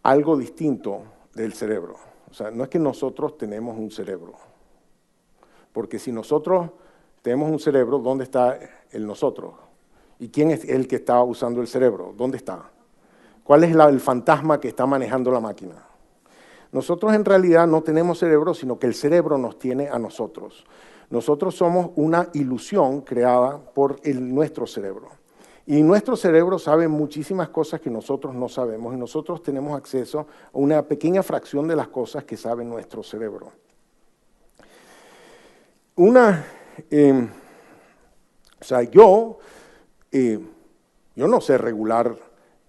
algo distinto del cerebro. O sea, no es que nosotros tenemos un cerebro, porque si nosotros tenemos un cerebro, ¿dónde está el nosotros? ¿Y quién es el que está usando el cerebro? ¿Dónde está? ¿Cuál es el fantasma que está manejando la máquina? Nosotros en realidad no tenemos cerebro, sino que el cerebro nos tiene a nosotros. Nosotros somos una ilusión creada por nuestro cerebro. Y nuestro cerebro sabe muchísimas cosas que nosotros no sabemos y nosotros tenemos acceso a una pequeña fracción de las cosas que sabe nuestro cerebro. Yo no sé regular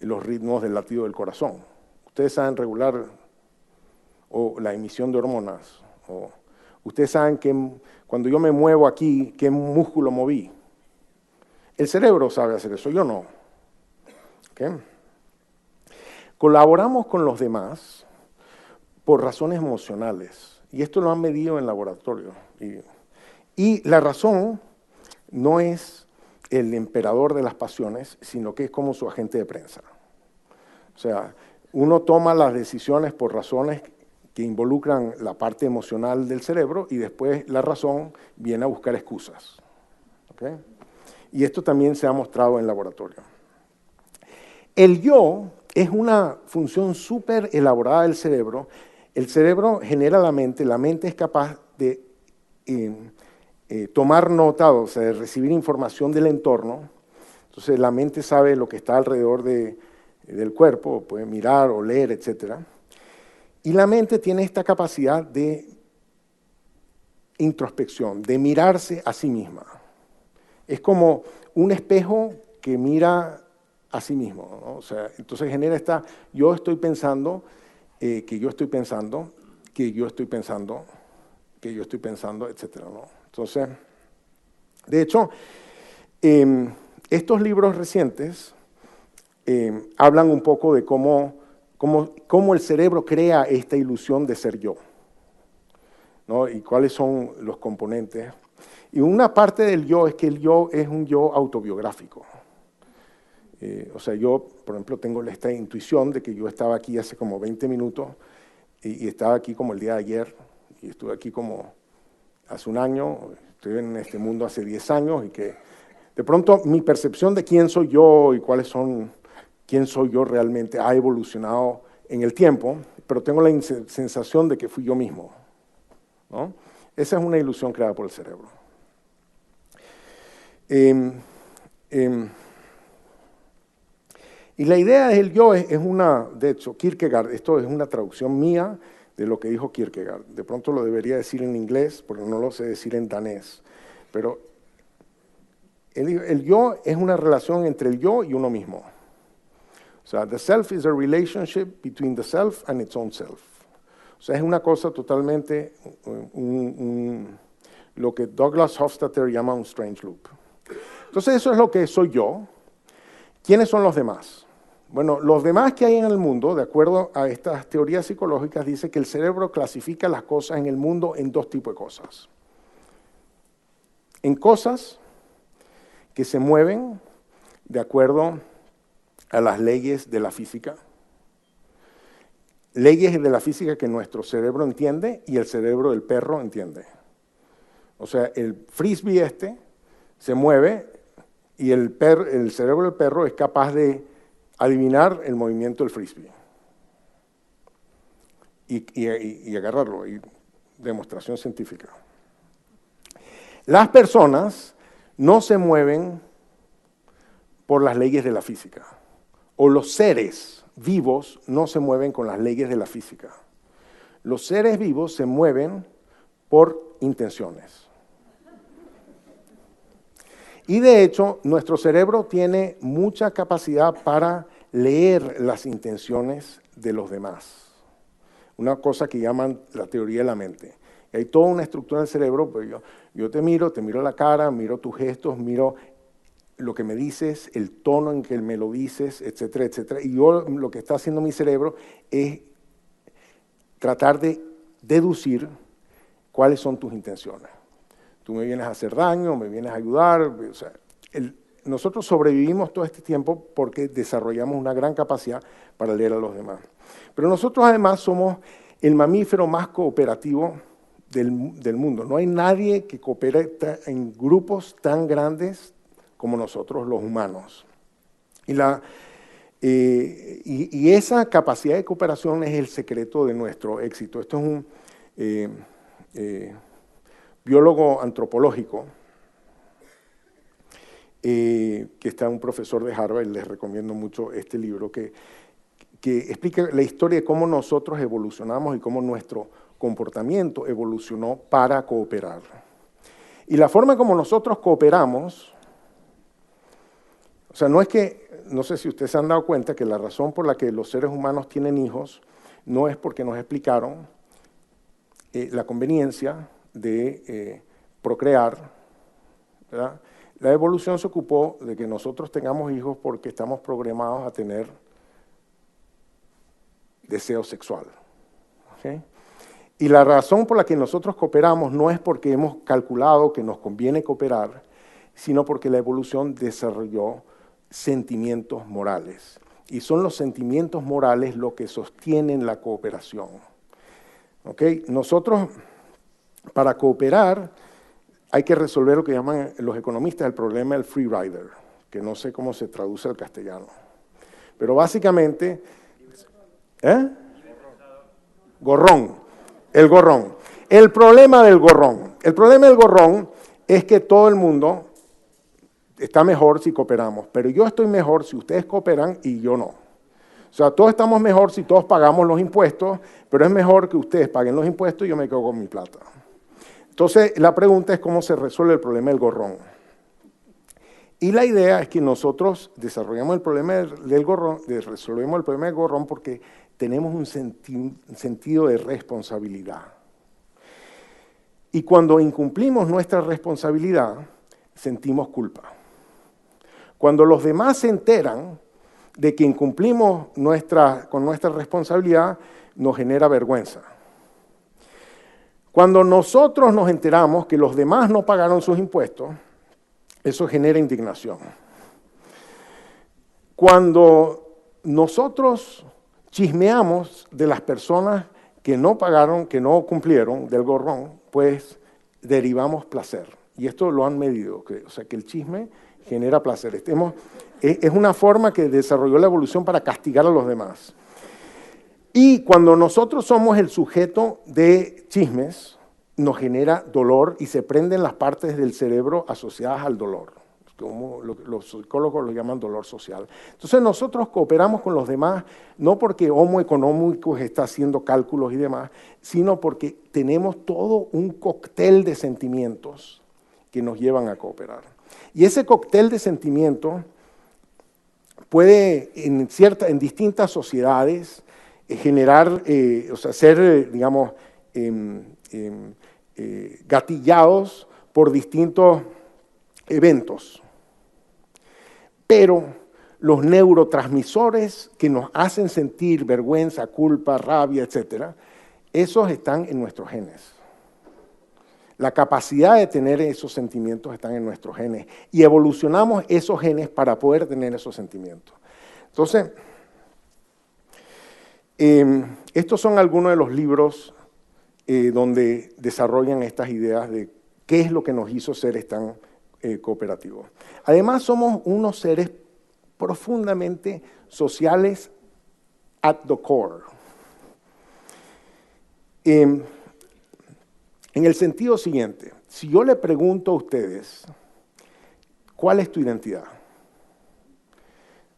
los ritmos del latido del corazón. Ustedes saben regular o la emisión de hormonas. O ustedes saben que cuando yo me muevo aquí, ¿qué músculo moví? El cerebro sabe hacer eso, yo no. ¿Okay? Colaboramos con los demás por razones emocionales. Y esto lo han medido en laboratorio. Y la razón no es el emperador de las pasiones, sino que es como su agente de prensa. O sea, uno toma las decisiones por razones que involucran la parte emocional del cerebro y después la razón viene a buscar excusas. ¿Okay? Y esto también se ha mostrado en laboratorio. El yo es una función súper elaborada del cerebro. El cerebro genera la mente es capaz de tomar nota, o sea, de recibir información del entorno. Entonces la mente sabe lo que está alrededor del cuerpo, puede mirar, oler, etc. Y la mente tiene esta capacidad de introspección, de mirarse a sí misma. Es como un espejo que mira a sí mismo, ¿no? O sea, entonces genera yo estoy pensando, que yo estoy pensando, que yo estoy pensando, que yo estoy pensando, etc., ¿no? Entonces, de hecho, estos libros recientes hablan un poco de cómo el cerebro crea esta ilusión de ser yo, ¿no? Y cuáles son los componentes. Y una parte del yo es que el yo es un yo autobiográfico. O sea, yo, por ejemplo, tengo esta intuición de que yo estaba aquí hace como 20 minutos y estaba aquí como el día de ayer y estuve aquí como hace un año, estoy en este mundo hace 10 años y que de pronto mi percepción de quién soy yo y quién soy yo realmente ha evolucionado en el tiempo, pero tengo la sensación de que fui yo mismo, ¿no? Esa es una ilusión creada por el cerebro. Y la idea del yo es de hecho, Kierkegaard, esto es una traducción mía de lo que dijo Kierkegaard. De pronto lo debería decir en inglés, porque no lo sé decir en danés. Pero el yo es una relación entre el yo y uno mismo. O sea, the self is a relationship between the self and its own self. O sea, es una cosa totalmente, lo que Douglas Hofstadter llama un strange loop. Entonces, eso es lo que soy yo. ¿Quiénes son los demás? Bueno, los demás que hay en el mundo, de acuerdo a estas teorías psicológicas, dice que el cerebro clasifica las cosas en el mundo en dos tipos de cosas. En cosas que se mueven de acuerdo a las leyes de la física. Leyes de la física que nuestro cerebro entiende y el cerebro del perro entiende. O sea, el frisbee se mueve y el cerebro del perro es capaz de adivinar el movimiento del frisbee y agarrarlo, y demostración científica. Las personas no se mueven por las leyes de la física, o los seres vivos no se mueven con las leyes de la física. Los seres vivos se mueven por intenciones. Y de hecho, nuestro cerebro tiene mucha capacidad para leer las intenciones de los demás. Una cosa que llaman la teoría de la mente. Y hay toda una estructura del cerebro, pues yo te miro la cara, miro tus gestos, miro lo que me dices, el tono en que me lo dices, etcétera, etcétera. Y yo lo que está haciendo mi cerebro es tratar de deducir cuáles son tus intenciones. Tú me vienes a hacer daño, me vienes a ayudar. O sea, nosotros sobrevivimos todo este tiempo porque desarrollamos una gran capacidad para leer a los demás. Pero nosotros además somos el mamífero más cooperativo del mundo. No hay nadie que coopere en grupos tan grandes como nosotros, los humanos. Y esa capacidad de cooperación es el secreto de nuestro éxito. Esto es un biólogo antropológico, que está un profesor de Harvard, les recomiendo mucho este libro, que explica la historia de cómo nosotros evolucionamos y cómo nuestro comportamiento evolucionó para cooperar. Y la forma como nosotros cooperamos, o sea, no es que, no sé si ustedes se han dado cuenta que la razón por la que los seres humanos tienen hijos no es porque nos explicaron la conveniencia de procrear, ¿verdad? La evolución se ocupó de que nosotros tengamos hijos porque estamos programados a tener deseo sexual. ¿Okay? Y la razón por la que nosotros cooperamos no es porque hemos calculado que nos conviene cooperar, sino porque la evolución desarrolló sentimientos morales. Y son los sentimientos morales lo que sostienen la cooperación. ¿Okay? Nosotros, para cooperar, hay que resolver lo que llaman los economistas el problema del free rider, que no sé cómo se traduce al castellano. Pero básicamente, gorrón, el gorrón. El problema del gorrón es que todo el mundo está mejor si cooperamos, pero yo estoy mejor si ustedes cooperan y yo no. O sea, todos estamos mejor si todos pagamos los impuestos, pero es mejor que ustedes paguen los impuestos y yo me quedo con mi plata. Entonces, la pregunta es cómo se resuelve el problema del gorrón. Y la idea es que nosotros desarrollamos el problema del gorrón, resolvemos el problema del gorrón porque tenemos un sentido de responsabilidad. Y cuando incumplimos nuestra responsabilidad, sentimos culpa. Cuando los demás se enteran de que incumplimos con nuestra responsabilidad, nos genera vergüenza. Cuando nosotros nos enteramos que los demás no pagaron sus impuestos, eso genera indignación. Cuando nosotros chismeamos de las personas que no pagaron, que no cumplieron del gorrón, pues derivamos placer. Y esto lo han medido, o sea que el chisme genera placer. Es una forma que desarrolló la evolución para castigar a los demás. Y cuando nosotros somos el sujeto de chismes, nos genera dolor y se prenden las partes del cerebro asociadas al dolor, como los psicólogos lo llaman dolor social. Entonces nosotros cooperamos con los demás, no porque Homo Economicus está haciendo cálculos y demás, sino porque tenemos todo un cóctel de sentimientos que nos llevan a cooperar. Y ese cóctel de sentimientos puede en distintas sociedades generar, o sea, ser, digamos, gatillados por distintos eventos. Pero los neurotransmisores que nos hacen sentir vergüenza, culpa, rabia, etcétera, esos están en nuestros genes. La capacidad de tener esos sentimientos están en nuestros genes y evolucionamos esos genes para poder tener esos sentimientos. Entonces, estos son algunos de los libros donde desarrollan estas ideas de qué es lo que nos hizo seres tan cooperativos. Además, somos unos seres profundamente sociales at the core. En el sentido siguiente, si yo le pregunto a ustedes, ¿cuál es tu identidad?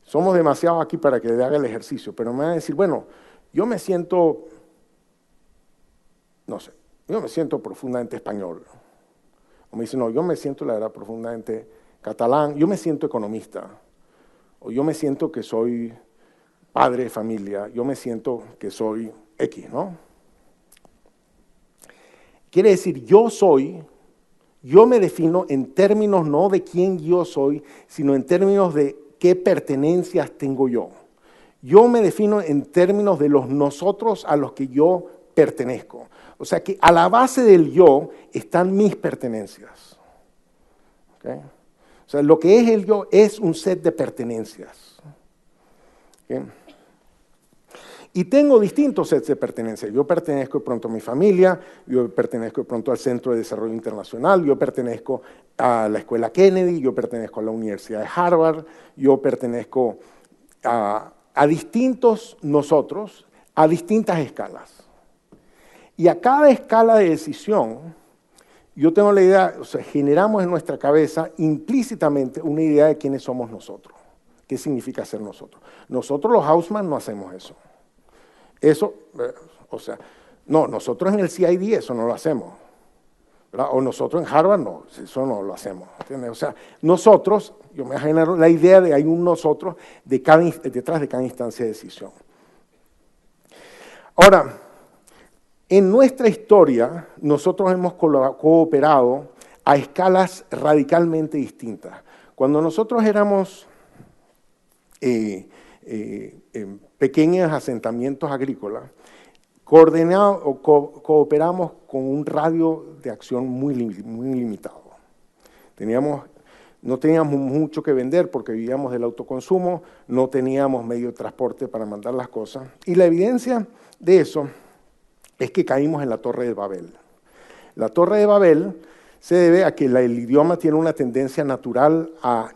Somos demasiados aquí para que le haga el ejercicio, pero me van a decir, bueno, yo me siento, no sé, yo me siento profundamente español. O me dicen, no, yo me siento, la verdad, profundamente catalán, yo me siento economista, o yo me siento que soy padre de familia, yo me siento que soy X, ¿no? Quiere decir, yo me defino en términos no de quién yo soy, sino en términos de qué pertenencias tengo yo. Yo me defino en términos de los nosotros a los que yo pertenezco. O sea que a la base del yo están mis pertenencias. ¿Okay? O sea, lo que es el yo es un set de pertenencias. ¿Okay? Y tengo distintos sets de pertenencia. Yo pertenezco de pronto a mi familia, yo pertenezco de pronto al Centro de Desarrollo Internacional, yo pertenezco a la Escuela Kennedy, yo pertenezco a la Universidad de Harvard, yo pertenezco a distintos nosotros, a distintas escalas. Y a cada escala de decisión, yo tengo la idea, o sea, generamos en nuestra cabeza implícitamente una idea de quiénes somos nosotros. ¿Qué significa ser nosotros? Nosotros los Hausmann no hacemos eso. Eso, o sea, no, nosotros en el CID eso no lo hacemos, ¿verdad? O nosotros en Harvard no, eso no lo hacemos, ¿entiendes? O sea, nosotros, yo me genero la idea de hay un nosotros detrás de cada instancia de decisión. Ahora, en nuestra historia, nosotros hemos cooperado a escalas radicalmente distintas. Cuando nosotros éramos pequeños asentamientos agrícolas, cooperamos con un radio de acción muy limitado. No teníamos mucho que vender porque vivíamos del autoconsumo, no teníamos medio de transporte para mandar las cosas. Y la evidencia de eso es que caímos en la Torre de Babel. La Torre de Babel se debe a que el idioma tiene una tendencia natural a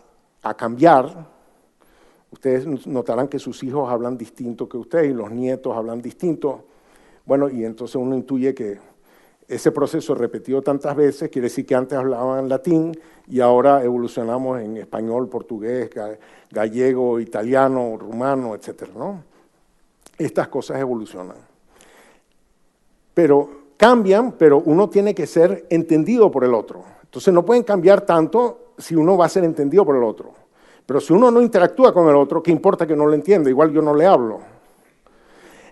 cambiar. Ustedes notarán que sus hijos hablan distinto que ustedes y los nietos hablan distinto. Bueno, y entonces uno intuye que ese proceso repetido tantas veces quiere decir que antes hablaban latín y ahora evolucionamos en español, portugués, gallego, italiano, rumano, etcétera, ¿no? Estas cosas evolucionan. Pero cambian, pero uno tiene que ser entendido por el otro. Entonces no pueden cambiar tanto si uno va a ser entendido por el otro. Pero si uno no interactúa con el otro, ¿qué importa que no lo entienda? Igual yo no le hablo.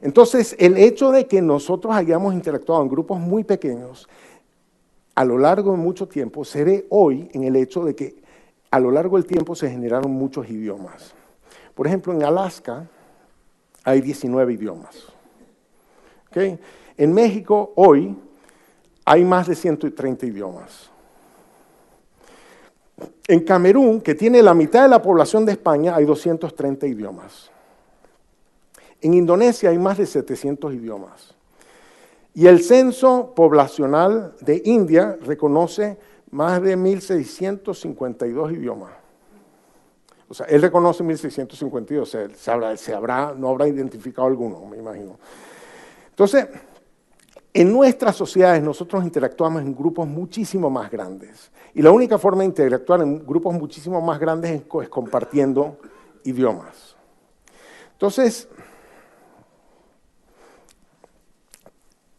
Entonces, el hecho de que nosotros hayamos interactuado en grupos muy pequeños a lo largo de mucho tiempo se ve hoy en el hecho de que a lo largo del tiempo se generaron muchos idiomas. Por ejemplo, en Alaska hay 19 idiomas. ¿Okay? En México hoy hay más de 130 idiomas. En Camerún, que tiene la mitad de la población de España, hay 230 idiomas. En Indonesia hay más de 700 idiomas. Y el censo poblacional de India reconoce más de 1.652 idiomas. O sea, él reconoce 1.652, o sea, no habrá identificado alguno, me imagino. Entonces, en nuestras sociedades nosotros interactuamos en grupos muchísimo más grandes. Y la única forma de interactuar en grupos muchísimo más grandes es compartiendo idiomas. Entonces,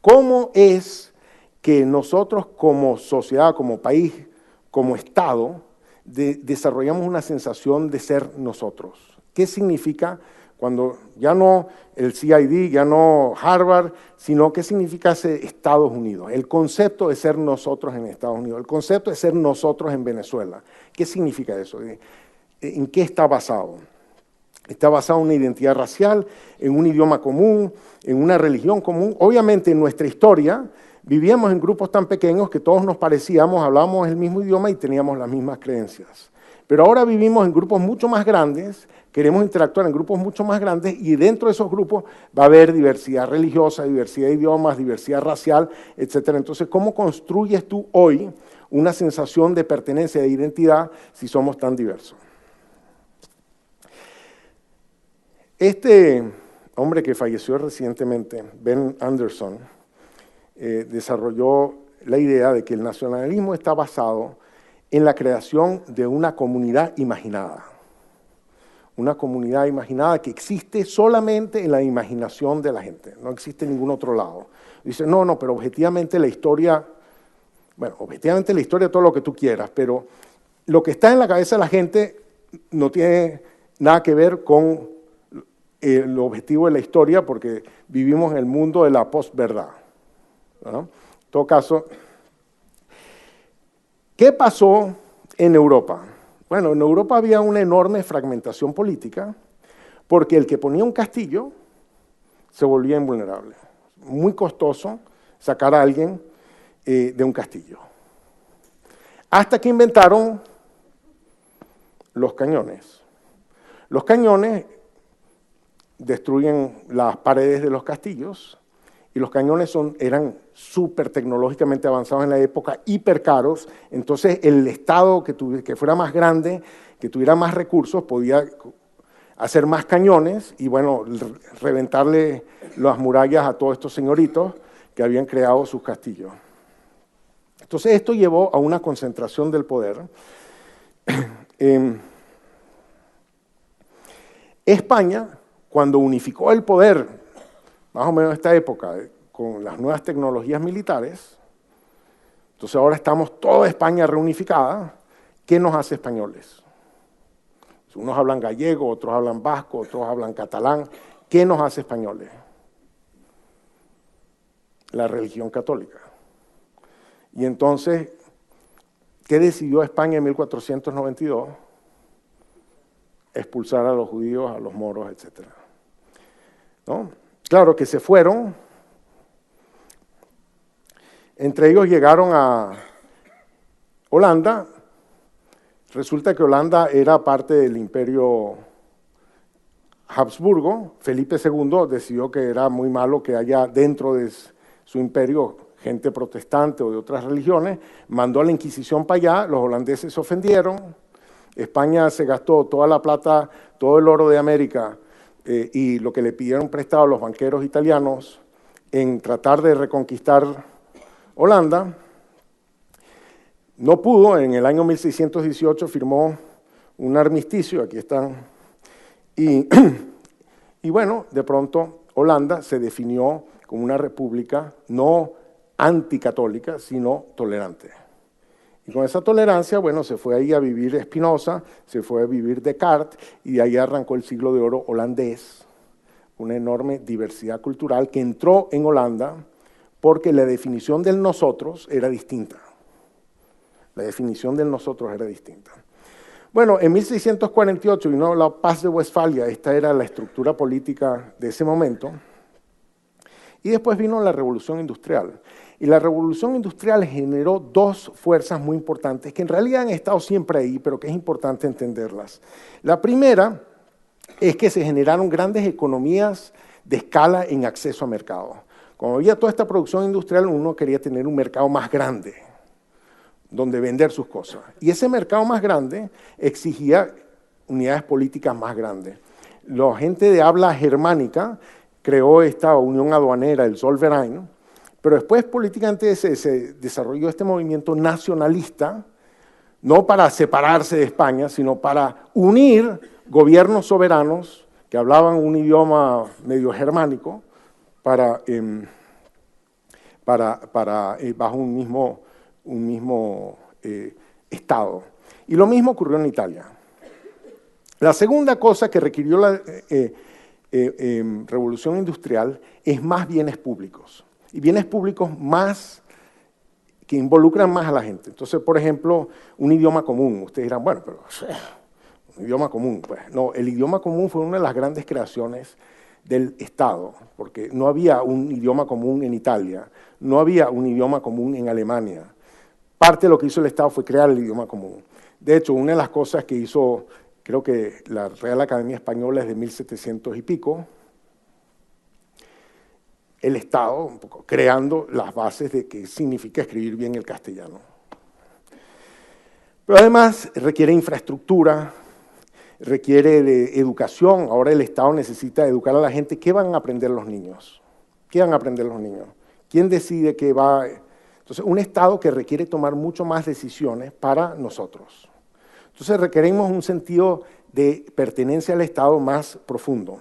¿cómo es que nosotros como sociedad, como país, como Estado, desarrollamos una sensación de ser nosotros? ¿Qué significa cuando ya no el CID, ya no Harvard, sino qué significa ser Estados Unidos? El concepto de ser nosotros en Estados Unidos, el concepto de ser nosotros en Venezuela. ¿Qué significa eso? ¿En qué está basado? Está basado en una identidad racial, en un idioma común, en una religión común. Obviamente en nuestra historia vivíamos en grupos tan pequeños que todos nos parecíamos, hablábamos el mismo idioma y teníamos las mismas creencias. Pero ahora vivimos en grupos mucho más grandes, queremos interactuar en grupos mucho más grandes y dentro de esos grupos va a haber diversidad religiosa, diversidad de idiomas, diversidad racial, etc. Entonces, ¿cómo construyes tú hoy una sensación de pertenencia, de identidad, si somos tan diversos? Este hombre que falleció recientemente, Ben Anderson, desarrolló la idea de que el nacionalismo está basado en la creación de una comunidad imaginada. Una comunidad imaginada que existe solamente en la imaginación de la gente, no existe en ningún otro lado. Dice, no, pero objetivamente la historia, bueno, objetivamente la historia todo lo que tú quieras, pero lo que está en la cabeza de la gente no tiene nada que ver con el objetivo de la historia, porque vivimos en el mundo de la posverdad, ¿no? En todo caso, ¿qué pasó en Europa? Bueno, en Europa había una enorme fragmentación política, porque el que ponía un castillo se volvía invulnerable. Muy costoso sacar a alguien de un castillo. Hasta que inventaron los cañones. Los cañones destruyen las paredes de los castillos y los cañones eran súper tecnológicamente avanzados en la época, hiper caros. Entonces el Estado que fuera más grande, que tuviera más recursos, podía hacer más cañones y, bueno, reventarle las murallas a todos estos señoritos que habían creado sus castillos. Entonces esto llevó a una concentración del poder. España, cuando unificó el poder, más o menos en esta época, con las nuevas tecnologías militares, entonces ahora estamos toda España reunificada. ¿Qué nos hace españoles? Unos hablan gallego, otros hablan vasco, otros hablan catalán. ¿Qué nos hace españoles? La religión católica. Y entonces, ¿qué decidió España en 1492? Expulsar a los judíos, a los moros, etc. ¿No? Claro que se fueron. Entre ellos llegaron a Holanda. Resulta que Holanda era parte del imperio Habsburgo. Felipe II decidió que era muy malo que haya dentro de su imperio gente protestante o de otras religiones, mandó a la Inquisición para allá, los holandeses se ofendieron, España se gastó toda la plata, todo el oro de América y lo que le pidieron prestado a los banqueros italianos en tratar de reconquistar Holanda. No pudo, en el año 1618 firmó un armisticio, aquí están, y bueno, de pronto Holanda se definió como una república no anticatólica, sino tolerante. Y con esa tolerancia, bueno, se fue ahí a vivir Spinoza, se fue a vivir Descartes, y de ahí arrancó el siglo de oro holandés, una enorme diversidad cultural que entró en Holanda porque la definición del nosotros era distinta. La definición del nosotros era distinta. Bueno, en 1648 vino la Paz de Westfalia, esta era la estructura política de ese momento, y después vino la Revolución Industrial. Y la Revolución Industrial generó dos fuerzas muy importantes, que en realidad han estado siempre ahí, pero que es importante entenderlas. La primera es que se generaron grandes economías de escala en acceso a mercado. Como había toda esta producción industrial, uno quería tener un mercado más grande, donde vender sus cosas. Y ese mercado más grande exigía unidades políticas más grandes. La gente de habla germánica creó esta unión aduanera, el Zollverein, pero después políticamente se desarrolló este movimiento nacionalista, no para separarse de España, sino para unir gobiernos soberanos que hablaban un idioma medio germánico bajo un mismo Estado. Y lo mismo ocurrió en Italia. La segunda cosa que requirió la revolución industrial es más bienes públicos. Y bienes públicos más que involucran más a la gente. Entonces, por ejemplo, un idioma común. Ustedes dirán, bueno, pero un idioma común. Pues no, el idioma común fue una de las grandes creaciones del Estado, porque no había un idioma común en Italia, no había un idioma común en Alemania. Parte de lo que hizo el Estado fue crear el idioma común. De hecho, una de las cosas que hizo, creo que la Real Academia Española es de 1700 y pico, el Estado, un poco, creando las bases de qué significa escribir bien el castellano. Pero además requiere infraestructura, requiere de educación. Ahora el Estado necesita educar a la gente. ¿Qué van a aprender los niños? ¿Qué van a aprender los niños? ¿Quién decide qué va? Entonces, un Estado que requiere tomar mucho más decisiones para nosotros. Entonces, requerimos un sentido de pertenencia al Estado más profundo.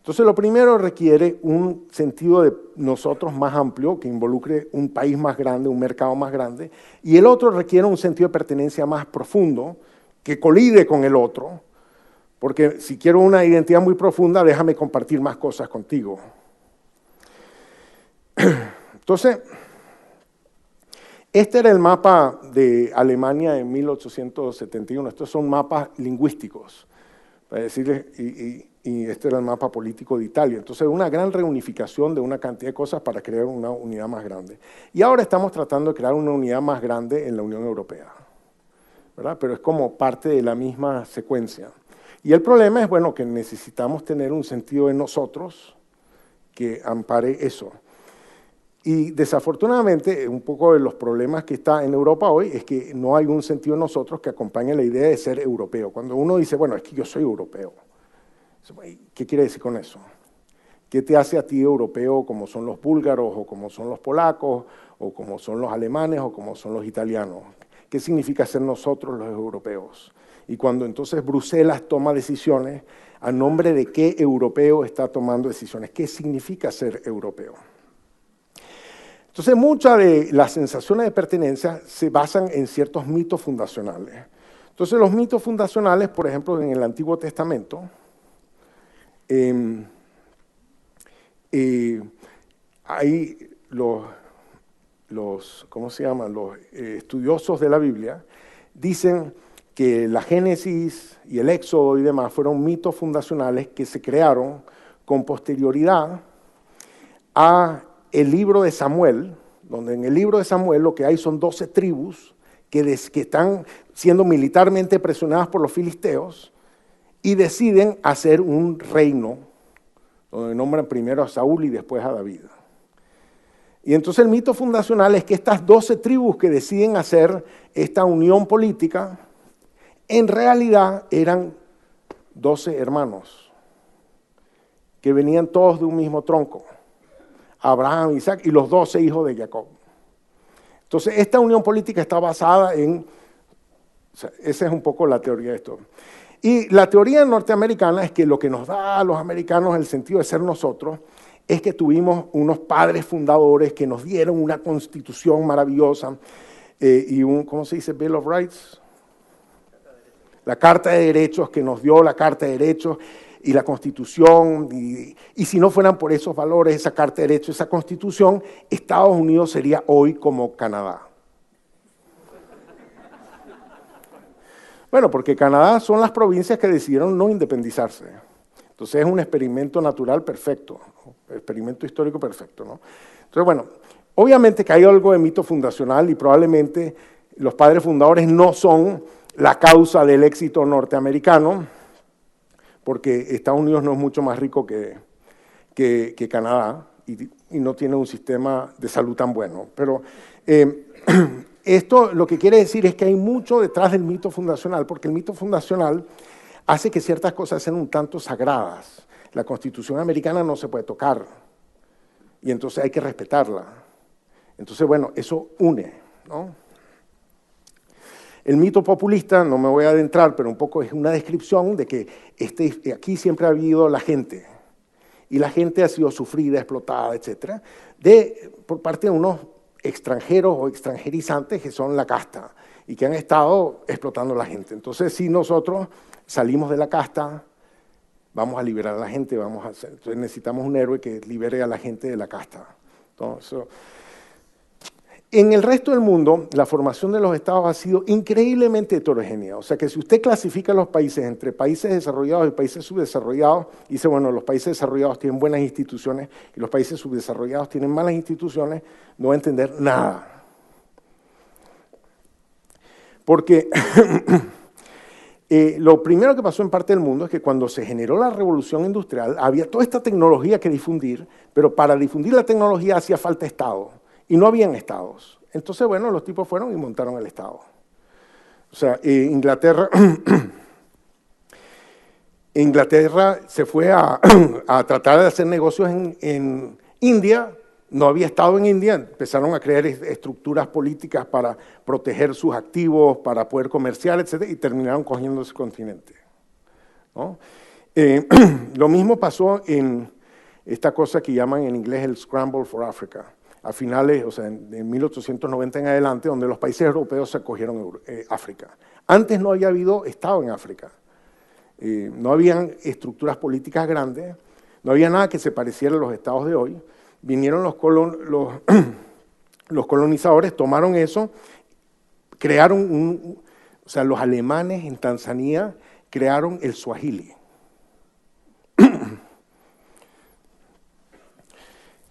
Entonces, lo primero requiere un sentido de nosotros más amplio, que involucre un país más grande, un mercado más grande, y el otro requiere un sentido de pertenencia más profundo, que colide con el otro, porque si quiero una identidad muy profunda, déjame compartir más cosas contigo. Entonces, este era el mapa de Alemania en 1871. Estos son mapas lingüísticos, para decirles, y este era el mapa político de Italia. Entonces, una gran reunificación de una cantidad de cosas para crear una unidad más grande. Y ahora estamos tratando de crear una unidad más grande en la Unión Europea, ¿verdad? Pero es como parte de la misma secuencia. Y el problema es, bueno, que necesitamos tener un sentido de nosotros que ampare eso. Y desafortunadamente, un poco de los problemas que está en Europa hoy es que no hay un sentido de nosotros que acompañe la idea de ser europeo. Cuando uno dice, bueno, es que yo soy europeo, ¿qué quiere decir con eso? ¿Qué te hace a ti europeo como son los búlgaros, o como son los polacos, o como son los alemanes, o como son los italianos? ¿Qué significa ser nosotros los europeos? Y cuando entonces Bruselas toma decisiones, ¿a nombre de qué europeo está tomando decisiones? ¿Qué significa ser europeo? Entonces, muchas de las sensaciones de pertenencia se basan en ciertos mitos fundacionales. Entonces, los mitos fundacionales, por ejemplo, en el Antiguo Testamento, hay ¿cómo se llama? Los estudiosos de la Biblia dicen que la Génesis y el Éxodo y demás fueron mitos fundacionales que se crearon con posterioridad a el libro de Samuel, donde en el libro de Samuel lo que hay son 12 tribus que están siendo militarmente presionadas por los filisteos y deciden hacer un reino, donde nombran primero a Saúl y después a David. Y entonces el mito fundacional es que estas 12 tribus que deciden hacer esta unión política, en realidad eran 12 hermanos, que venían todos de un mismo tronco. Abraham, Isaac y los 12 hijos de Jacob. Entonces, esta unión política está basada en, esa es un poco la teoría de esto. Y la teoría norteamericana es que lo que nos da a los americanos el sentido de ser nosotros es que tuvimos unos padres fundadores que nos dieron una constitución maravillosa y ¿cómo se dice? Bill of Rights. La Carta de Derechos que nos dio la Carta de Derechos y la Constitución, y si no fueran por esos valores, esa Carta de Derechos, esa Constitución, Estados Unidos sería hoy como Canadá. Bueno, porque Canadá son las provincias que decidieron no independizarse. Entonces es un experimento natural perfecto, experimento histórico perfecto, ¿no? Entonces, bueno, obviamente que hay algo de mito fundacional y probablemente los padres fundadores no son la causa del éxito norteamericano, porque Estados Unidos no es mucho más rico que Canadá y no tiene un sistema de salud tan bueno. Pero esto lo que quiere decir es que hay mucho detrás del mito fundacional, porque el mito fundacional hace que ciertas cosas sean un tanto sagradas. La Constitución americana no se puede tocar y entonces hay que respetarla. Entonces, bueno, eso une, ¿no? El mito populista, no me voy a adentrar, pero un poco es una descripción de que aquí siempre ha habido la gente, y la gente ha sido sufrida, explotada, etcétera, por parte de unos extranjeros o extranjerizantes que son la casta, y que han estado explotando a la gente. Entonces, si nosotros salimos de la casta, vamos a liberar a la gente, entonces necesitamos un héroe que libere a la gente de la casta. Entonces, en el resto del mundo, la formación de los estados ha sido increíblemente heterogénea. O sea que si usted clasifica los países entre países desarrollados y países subdesarrollados, dice, bueno, los países desarrollados tienen buenas instituciones y los países subdesarrollados tienen malas instituciones, no va a entender nada. Porque lo primero que pasó en parte del mundo es que cuando se generó la revolución industrial, había toda esta tecnología que difundir, pero para difundir la tecnología hacía falta Estado. Y no habían estados. Entonces, bueno, los tipos fueron y montaron el estado. O sea, Inglaterra se fue a tratar de hacer negocios en India, no había estado en India, empezaron a crear estructuras políticas para proteger sus activos, para poder comerciar, etc., y terminaron cogiendo ese continente, ¿no? Lo mismo pasó en esta cosa que llaman en inglés el Scramble for Africa, a finales, o sea, de 1890 en adelante, donde los países europeos se acogieron África. Antes no había habido Estado en África, no habían estructuras políticas grandes, no había nada que se pareciera a los estados de hoy. Vinieron los colonizadores, tomaron eso, crearon o sea, los alemanes en Tanzania crearon el Swahili.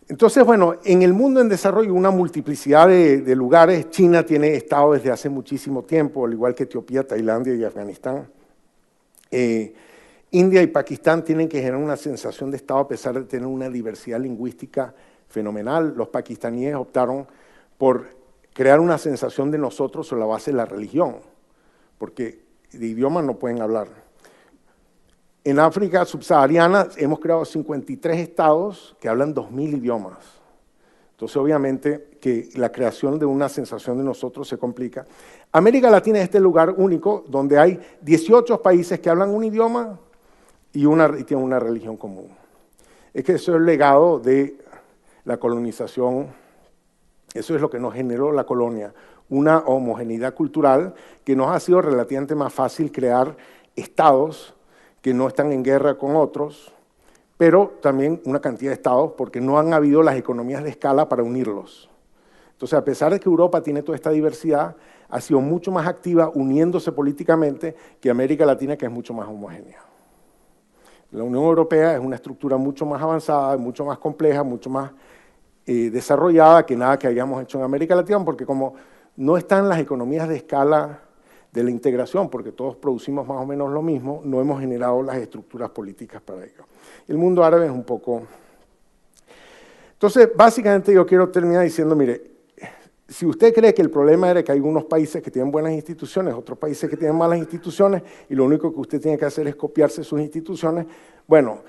Entonces, bueno, en el mundo en desarrollo, una multiplicidad de lugares. China tiene estado desde hace muchísimo tiempo, al igual que Etiopía, Tailandia y Afganistán. India y Pakistán tienen que generar una sensación de estado a pesar de tener una diversidad lingüística fenomenal. Los pakistaníes optaron por crear una sensación de nosotros sobre la base de la religión, porque de idioma no pueden hablar. En África subsahariana hemos creado 53 estados que hablan 2000 idiomas. Entonces, obviamente, que la creación de una sensación de nosotros se complica. América Latina es este lugar único donde hay 18 países que hablan un idioma y tienen una religión común. Es que eso es el legado de la colonización, eso es lo que nos generó la colonia, una homogeneidad cultural que nos ha sido relativamente más fácil crear estados que no están en guerra con otros, pero también una cantidad de estados porque no han habido las economías de escala para unirlos. Entonces, a pesar de que Europa tiene toda esta diversidad, ha sido mucho más activa uniéndose políticamente que América Latina, que es mucho más homogénea. La Unión Europea es una estructura mucho más avanzada, mucho más compleja, mucho más desarrollada que nada que hayamos hecho en América Latina, porque como no están las economías de escala de la integración, porque todos producimos más o menos lo mismo, no hemos generado las estructuras políticas para ello. El mundo árabe es un poco... Entonces, básicamente yo quiero terminar diciendo, mire, si usted cree que el problema era que hay unos países que tienen buenas instituciones, otros países que tienen malas instituciones, y lo único que usted tiene que hacer es copiarse sus instituciones, bueno,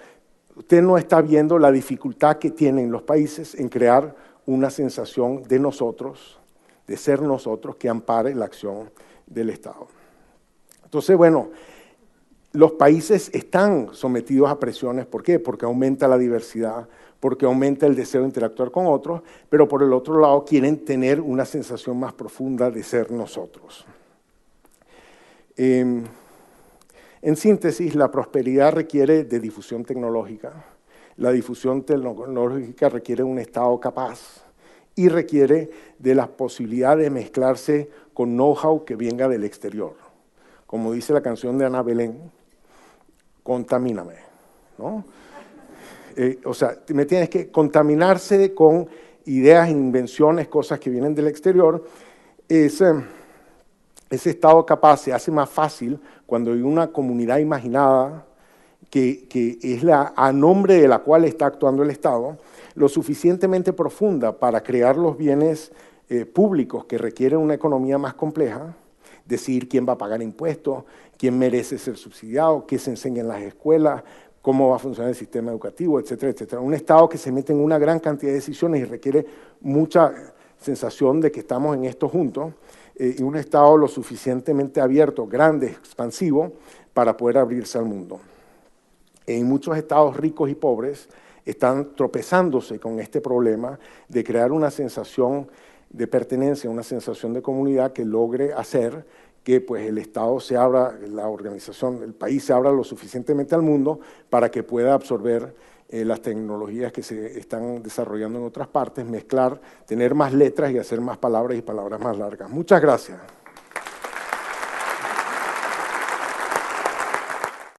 usted no está viendo la dificultad que tienen los países en crear una sensación de nosotros, de ser nosotros, que ampare la acción del Estado. Entonces, bueno, los países están sometidos a presiones. ¿Por qué? Porque aumenta la diversidad, porque aumenta el deseo de interactuar con otros, pero por el otro lado quieren tener una sensación más profunda de ser nosotros. En síntesis, la prosperidad requiere de difusión tecnológica, la difusión tecnológica requiere un Estado capaz y requiere de la posibilidad de mezclarse con know-how que venga del exterior. Como dice la canción de Ana Belén, contamíname, ¿no? O sea, me tienes que contaminarse con ideas, invenciones, cosas que vienen del exterior. Ese estado capaz se hace más fácil cuando hay una comunidad imaginada que es a nombre de la cual está actuando el Estado, lo suficientemente profunda para crear los bienes públicos que requieren una economía más compleja, decidir quién va a pagar impuestos, quién merece ser subsidiado, qué se enseña en las escuelas, cómo va a funcionar el sistema educativo, etcétera, etcétera. Un Estado que se mete en una gran cantidad de decisiones y requiere mucha sensación de que estamos en esto juntos, y un Estado lo suficientemente abierto, grande, expansivo, para poder abrirse al mundo. En muchos estados ricos y pobres están tropezándose con este problema de crear una sensación de pertenencia, una sensación de comunidad que logre hacer que pues, el Estado se abra, la organización, el país se abra lo suficientemente al mundo para que pueda absorber las tecnologías que se están desarrollando en otras partes, mezclar, tener más letras y hacer más palabras y palabras más largas. Muchas gracias.